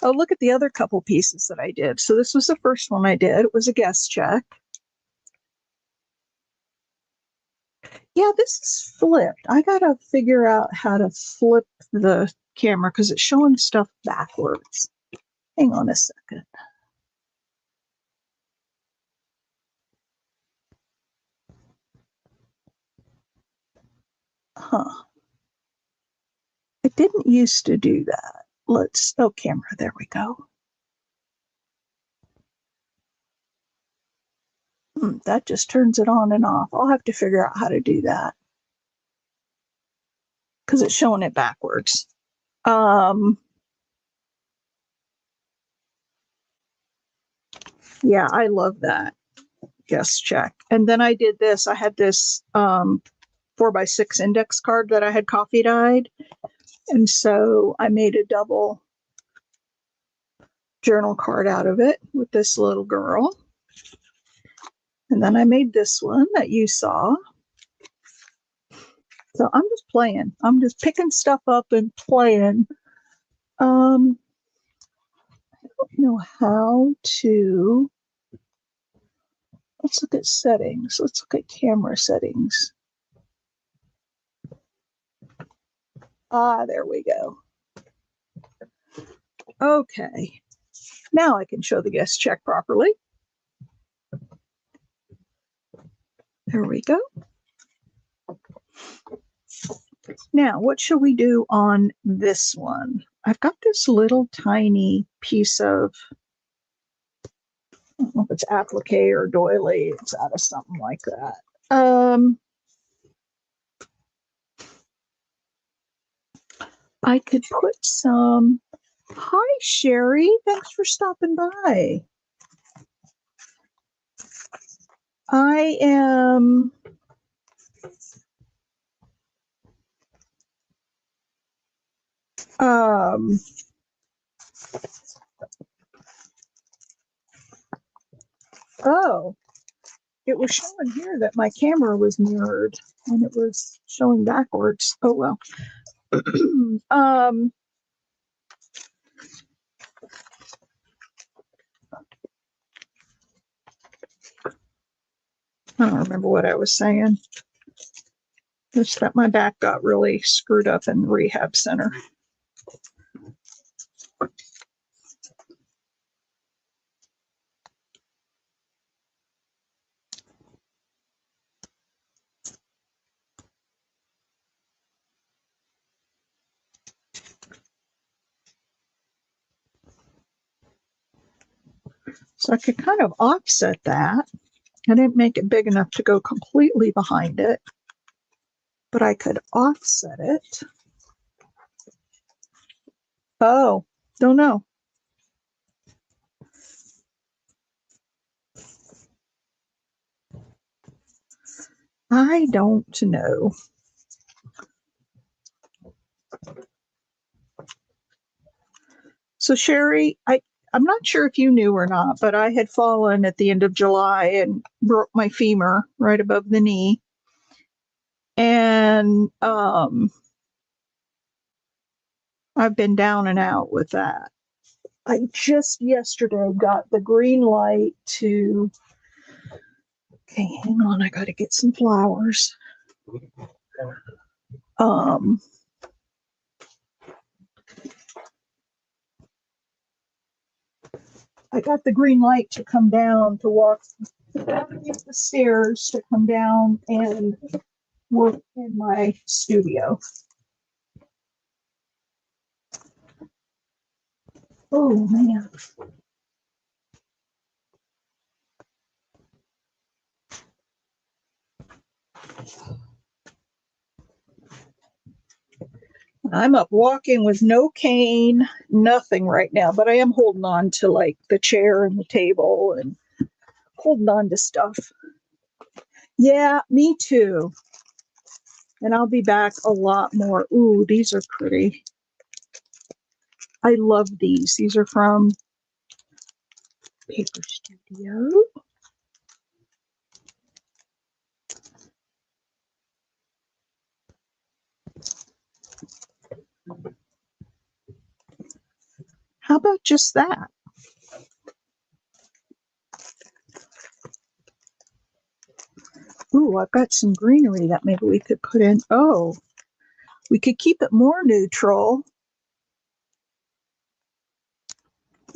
Oh, look at the other couple pieces that I did. So this was the first one I did. It was a guest check. Yeah, this is flipped. I gotta figure out how to flip the camera because it's showing stuff backwards. Hang on a second. Huh. I didn't used to do that. Oh, camera, there we go. That just turns it on and off. I'll have to figure out how to do that because it's showing it backwards. Yeah, I love that guest check. And then I did this. I had this 4x6 index card that I had coffee dyed. And so I made a double journal card out of it with this little girl. And then I made this one that you saw. So I'm just playing. I'm just picking stuff up and playing. I don't know how to. Let's look at settings. Let's look at camera settings. Ah, there we go. Okay. Now I can show the guest check properly. There we go. Now, what should we do on this one? I've got this little tiny piece of, I don't know if it's applique or doily. It's out of something like that. I could put some, hi, Sherry. Thanks for stopping by. I am oh, it was showing here that my camera was mirrored and it was showing backwards. Oh well. I don't remember what I was saying. Just that my back got really screwed up in the rehab center. So I could kind of offset that. I didn't make it big enough to go completely behind it, but I could offset it. Oh, don't know. I don't know. So Sherry, I'm not sure if you knew or not, but I had fallen at the end of July and broke my femur right above the knee. And I've been down and out with that. I just yesterday got the green light to, okay, hang on, I got to get some flowers. I got the green light to come down to walk down the stairs to come down and work in my studio. Oh man. I'm up walking with no cane, nothing right now, but I am holding on to like the chair and the table and holding on to stuff. Yeah, me too. And I'll be back a lot more. Ooh, these are pretty. I love these. These are from Paper Studio. How about just that? Ooh, I've got some greenery that maybe we could put in. Oh, we could keep it more neutral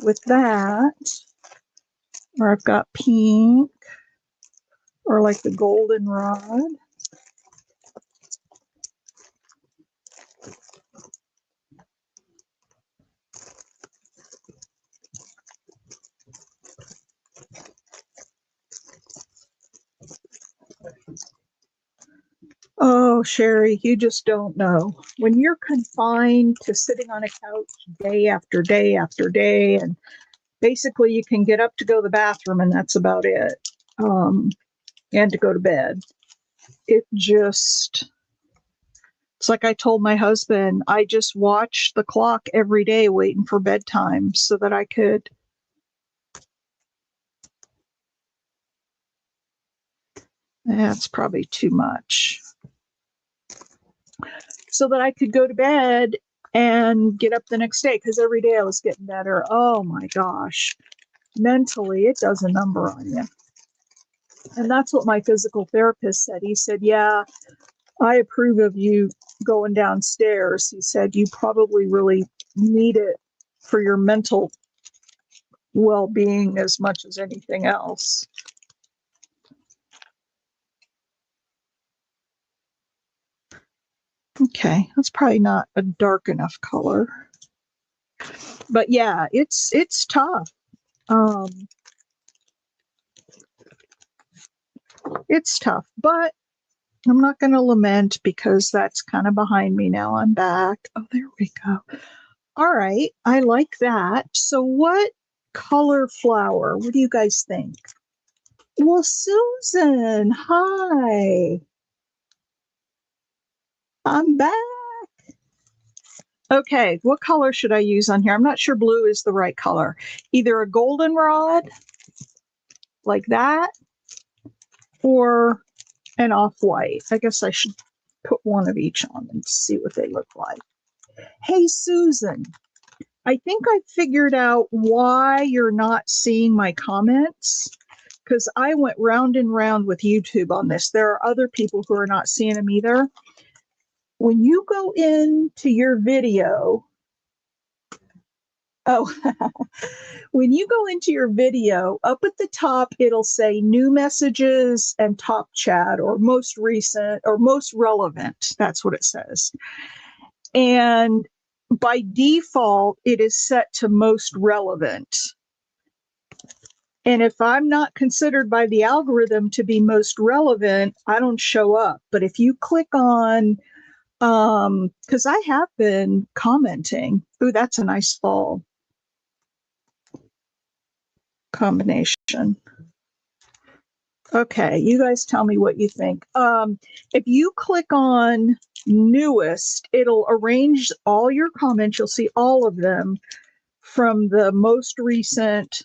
with that. Or I've got pink or like the goldenrod. Oh, Sherry, you just don't know. When you're confined to sitting on a couch day after day after day and basically you can get up to go to the bathroom and that's about it. And to go to bed. It's like I told my husband, I just watched the clock every day waiting for bedtime so that I could. That's probably too much. So that I could go to bed and get up the next day, because every day I was getting better. Oh my gosh. Mentally, it does a number on you. And that's what my physical therapist said. He said, yeah, I approve of you going downstairs. He said, you probably really need it for your mental well-being as much as anything else. Okay, that's probably not a dark enough color. But yeah, it's tough. It's tough, but I'm not going to lament because that's kind of behind me now. I'm back. Oh, there we go. All right, I like that. So what color flower? What do you guys think? Well, Susan, hi. I'm back. Okay, what color should I use on here? I'm not sure blue is the right color. Either a goldenrod, like that, or an off-white. I guess I should put one of each on and see what they look like. Hey, Susan, I think I figured out why you're not seeing my comments, because I went round and round with YouTube on this. There are other people who are not seeing them either. When you go into your video, when you go into your video, up at the top, it'll say new messages and top chat, or most recent or most relevant. That's what it says. And by default, it is set to most relevant. And if I'm not considered by the algorithm to be most relevant, I don't show up. But if you click on, because I have been commenting. Ooh, that's a nice fall combination. Okay, you guys tell me what you think. If you click on newest, it'll arrange all your comments. You'll see all of them from the most recent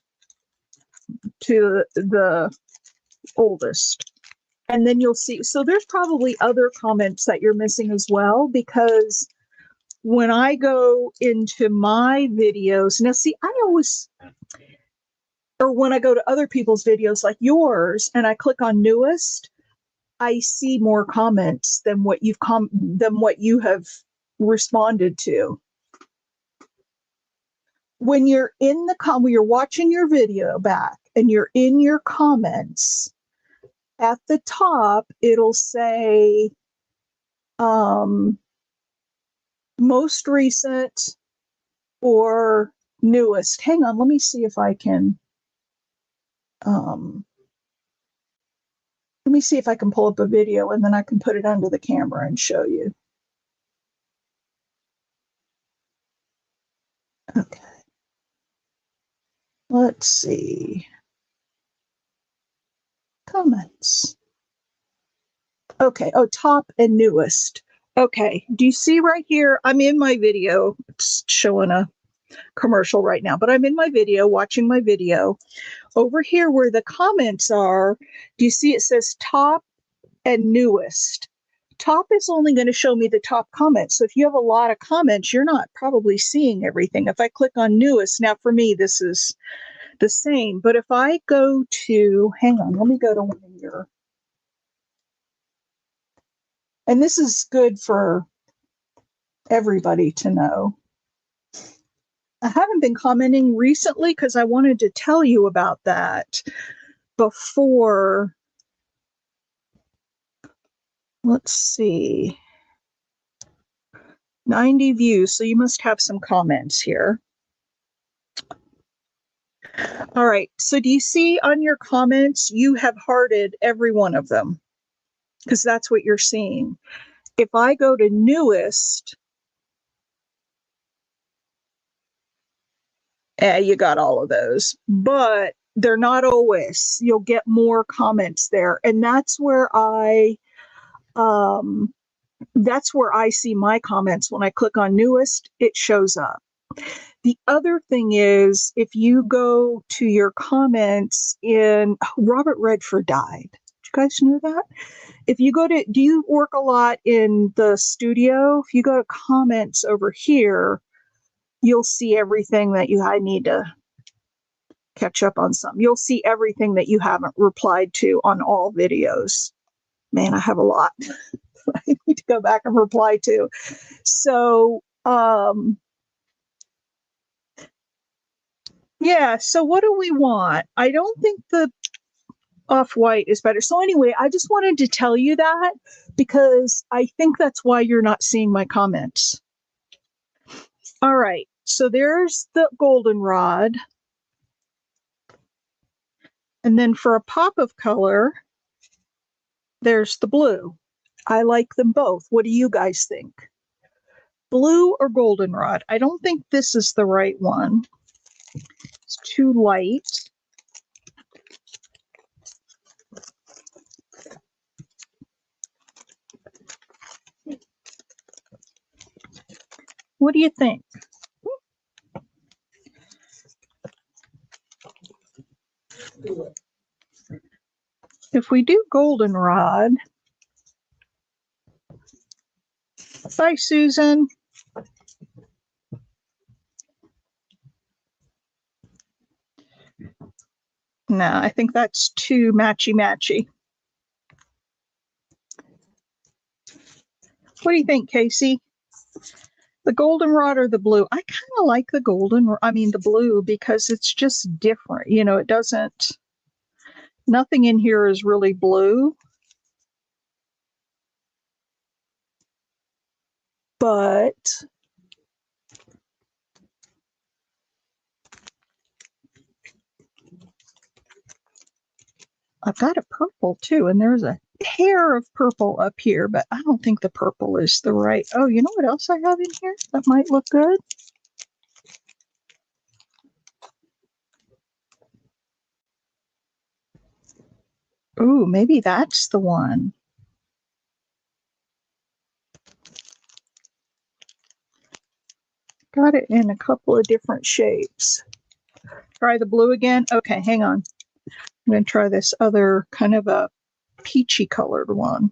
to the oldest. And then you'll see, so there's probably other comments that you're missing as well, because when I go into my videos, now see, or when I go to other people's videos like yours and I click on newest, I see more comments than what you have responded to. When you're when you're watching your video back and you're in your comments, at the top it'll say most recent or newest. Hang on, let me see if I can pull up a video and then I can put it under the camera and show you. Okay. Let's see. Comments. Okay. Oh, top and newest. Okay. Do you see right here? I'm in my video. It's showing a commercial right now, but I'm in my video, watching my video. Over here where the comments are, do you see it says top and newest? Top is only going to show me the top comments. So if you have a lot of comments, you're not probably seeing everything. If I click on newest, now for me, this is the same. But if I go to, hang on, let me go to one of your, and this is good for everybody to know. I haven't been commenting recently because I wanted to tell you about that before. Let's see. 90 views, so you must have some comments here. All right, so do you see on your comments, you have hearted every one of them, because that's what you're seeing. If I go to newest, You got all of those, but they're not always. You'll get more comments there, and um, that's where I see my comments. When I click on newest, it shows up. The other thing is, if you go to your comments in Robert Redford died. Did you guys know that? If you go to, do you work a lot in the studio? If you go to comments over here, you'll see everything that I need to catch up on some. You'll see everything that you haven't replied to on all videos. Man, I have a lot. I need to go back and reply to. So, yeah, so what do we want? I don't think the off-white is better. So anyway, I just wanted to tell you that because I think that's why you're not seeing my comments. All right, so there's the goldenrod. And then for a pop of color, there's the blue. I like them both. What do you guys think? Blue or goldenrod? I don't think this is the right one. It's too light. What do you think? If we do goldenrod, bye, Susan. No, I think that's too matchy-matchy. What do you think, Casey? The goldenrod or the blue? I kind of like the the blue, because it's just different. You know, it doesn't, nothing in here is really blue. But I've got a purple too, and there's a hair of purple up here, but I don't think the purple is the right. Oh, you know what else I have in here that might look good? Ooh, maybe that's the one. Got it in a couple of different shapes. Try the blue again. Okay, hang on. I'm going to try this other kind of a peachy colored one.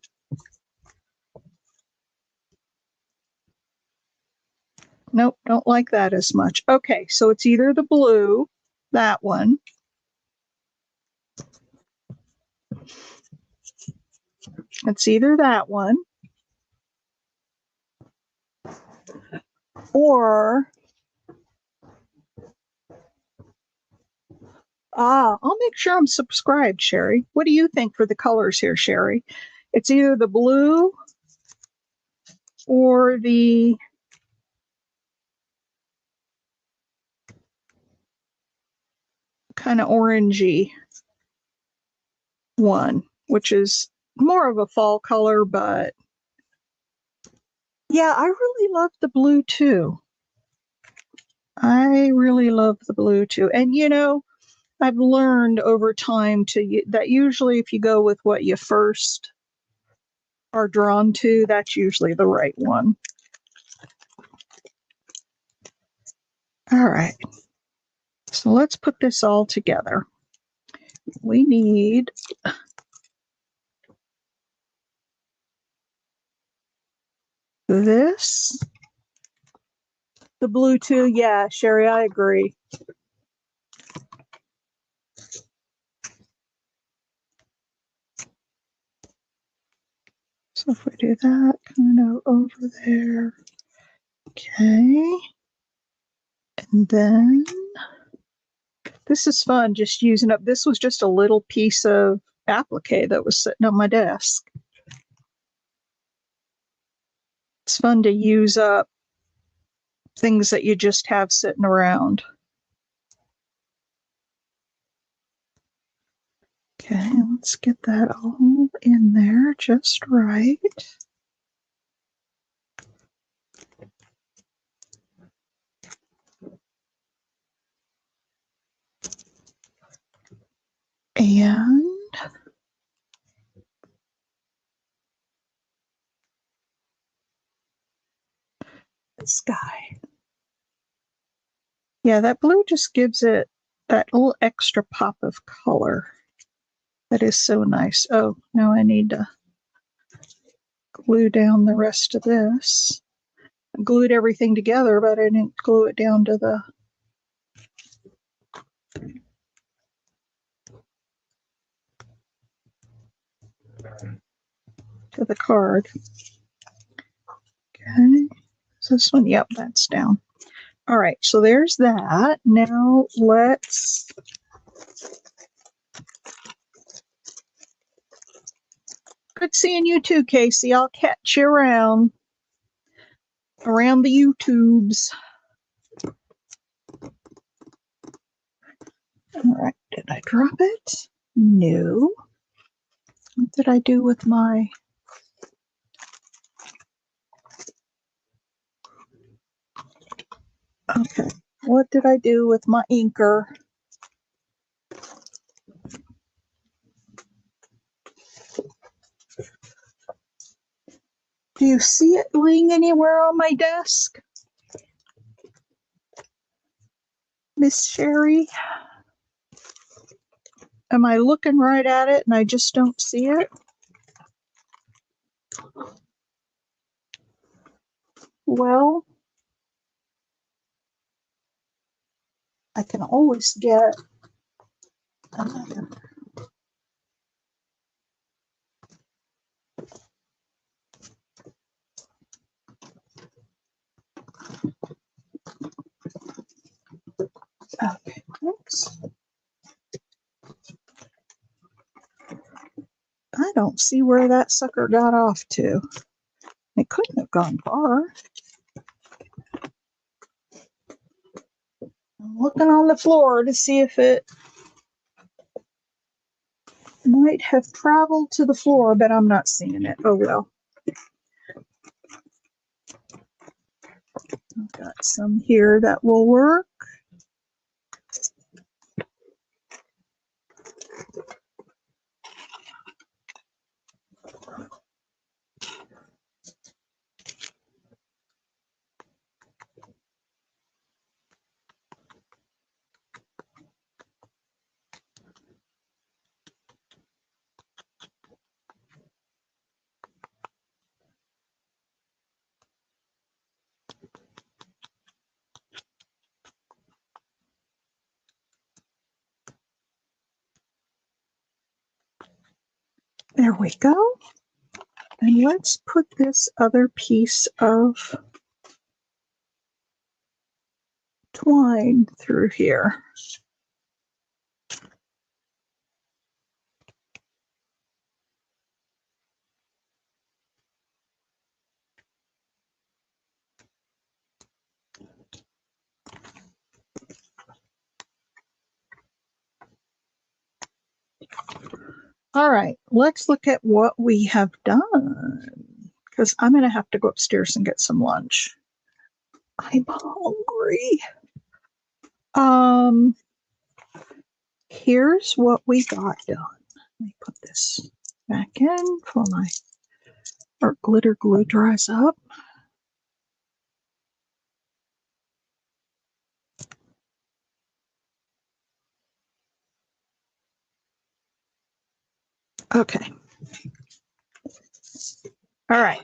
Nope, don't like that as much. Okay, so it's either the blue, that one. It's either that one, or I'll make sure I'm subscribed, Sherry. What do you think for the colors here, Sherry? It's either the blue or the kind of orangey one, which is more of a fall color, but yeah, I really love the blue too. I really love the blue too. And you know, I've learned over time that usually if you go with what you first are drawn to, that's usually the right one. All right. So let's put this all together. We need this. The blue too. Yeah, Sherry, I agree. So if we do that kind of over there. Okay. And then this is fun, just using up. This was just a little piece of applique that was sitting on my desk. It's fun to use up things that you just have sitting around. Okay, let's get that all in there just right. sky. Yeah, that blue just gives it that little extra pop of color. That is so nice. Oh, now I need to glue down the rest of this. I glued everything together, but I didn't glue it down to the card. Okay, so this one, yep, that's down. All right, so there's that. Now let's good seeing you too, Casey. I'll catch you around the YouTubes. All right, did I drop it? No. What did I do with my... Okay, what did I do with my inker? Do you see it laying anywhere on my desk? Miss Sherry? Am I looking right at it and I just don't see it? Well, I can always get another. Okay, oops. I don't see where that sucker got off to. It couldn't have gone far. I'm looking on the floor to see if it might have traveled to the floor, but I'm not seeing it. Oh well. I've got some here that will work. There we go. And let's put this other piece of twine through here. All right, let's look at what we have done, because I'm going to have to go upstairs and get some lunch. I'm hungry. Here's what we got done. Let me put this back in for our glitter glue dries up. Okay. All right.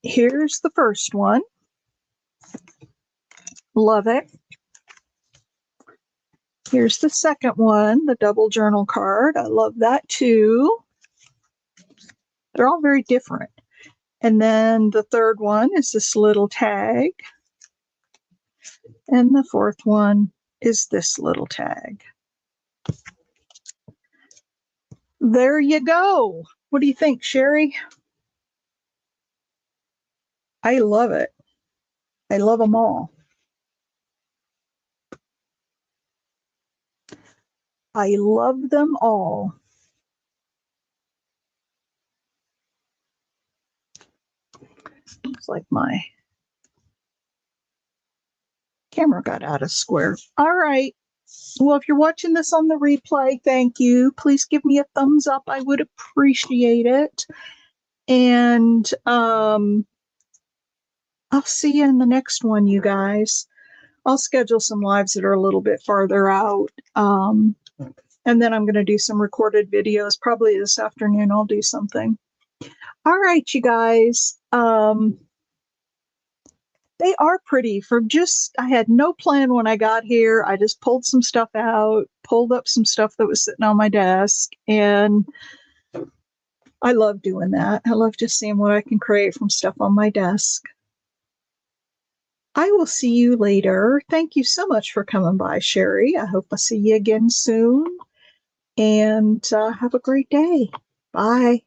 Here's the first one. Love it. Here's the second one, the double journal card. I love that too. They're all very different. And then the third one is this little tag. And the fourth one is this little tag. There you go. What do you think, Sherry? I love it. I love them all. I love them all. Looks like my camera got out of square. All right. Well, if you're watching this on the replay, thank you. Please give me a thumbs up. I would appreciate it. And I'm I'll see you in the next one, you guys. I'll schedule some lives that are a little bit farther out. And then I'm going to do some recorded videos. Probably this afternoon, I'll do something. All right, you guys. They are pretty. I had no plan when I got here. I just pulled some stuff out, pulled up some stuff that was sitting on my desk, and I love doing that. I love just seeing what I can create from stuff on my desk. I will see you later. Thank you so much for coming by, Sherry. I hope I see you again soon. And have a great day. Bye.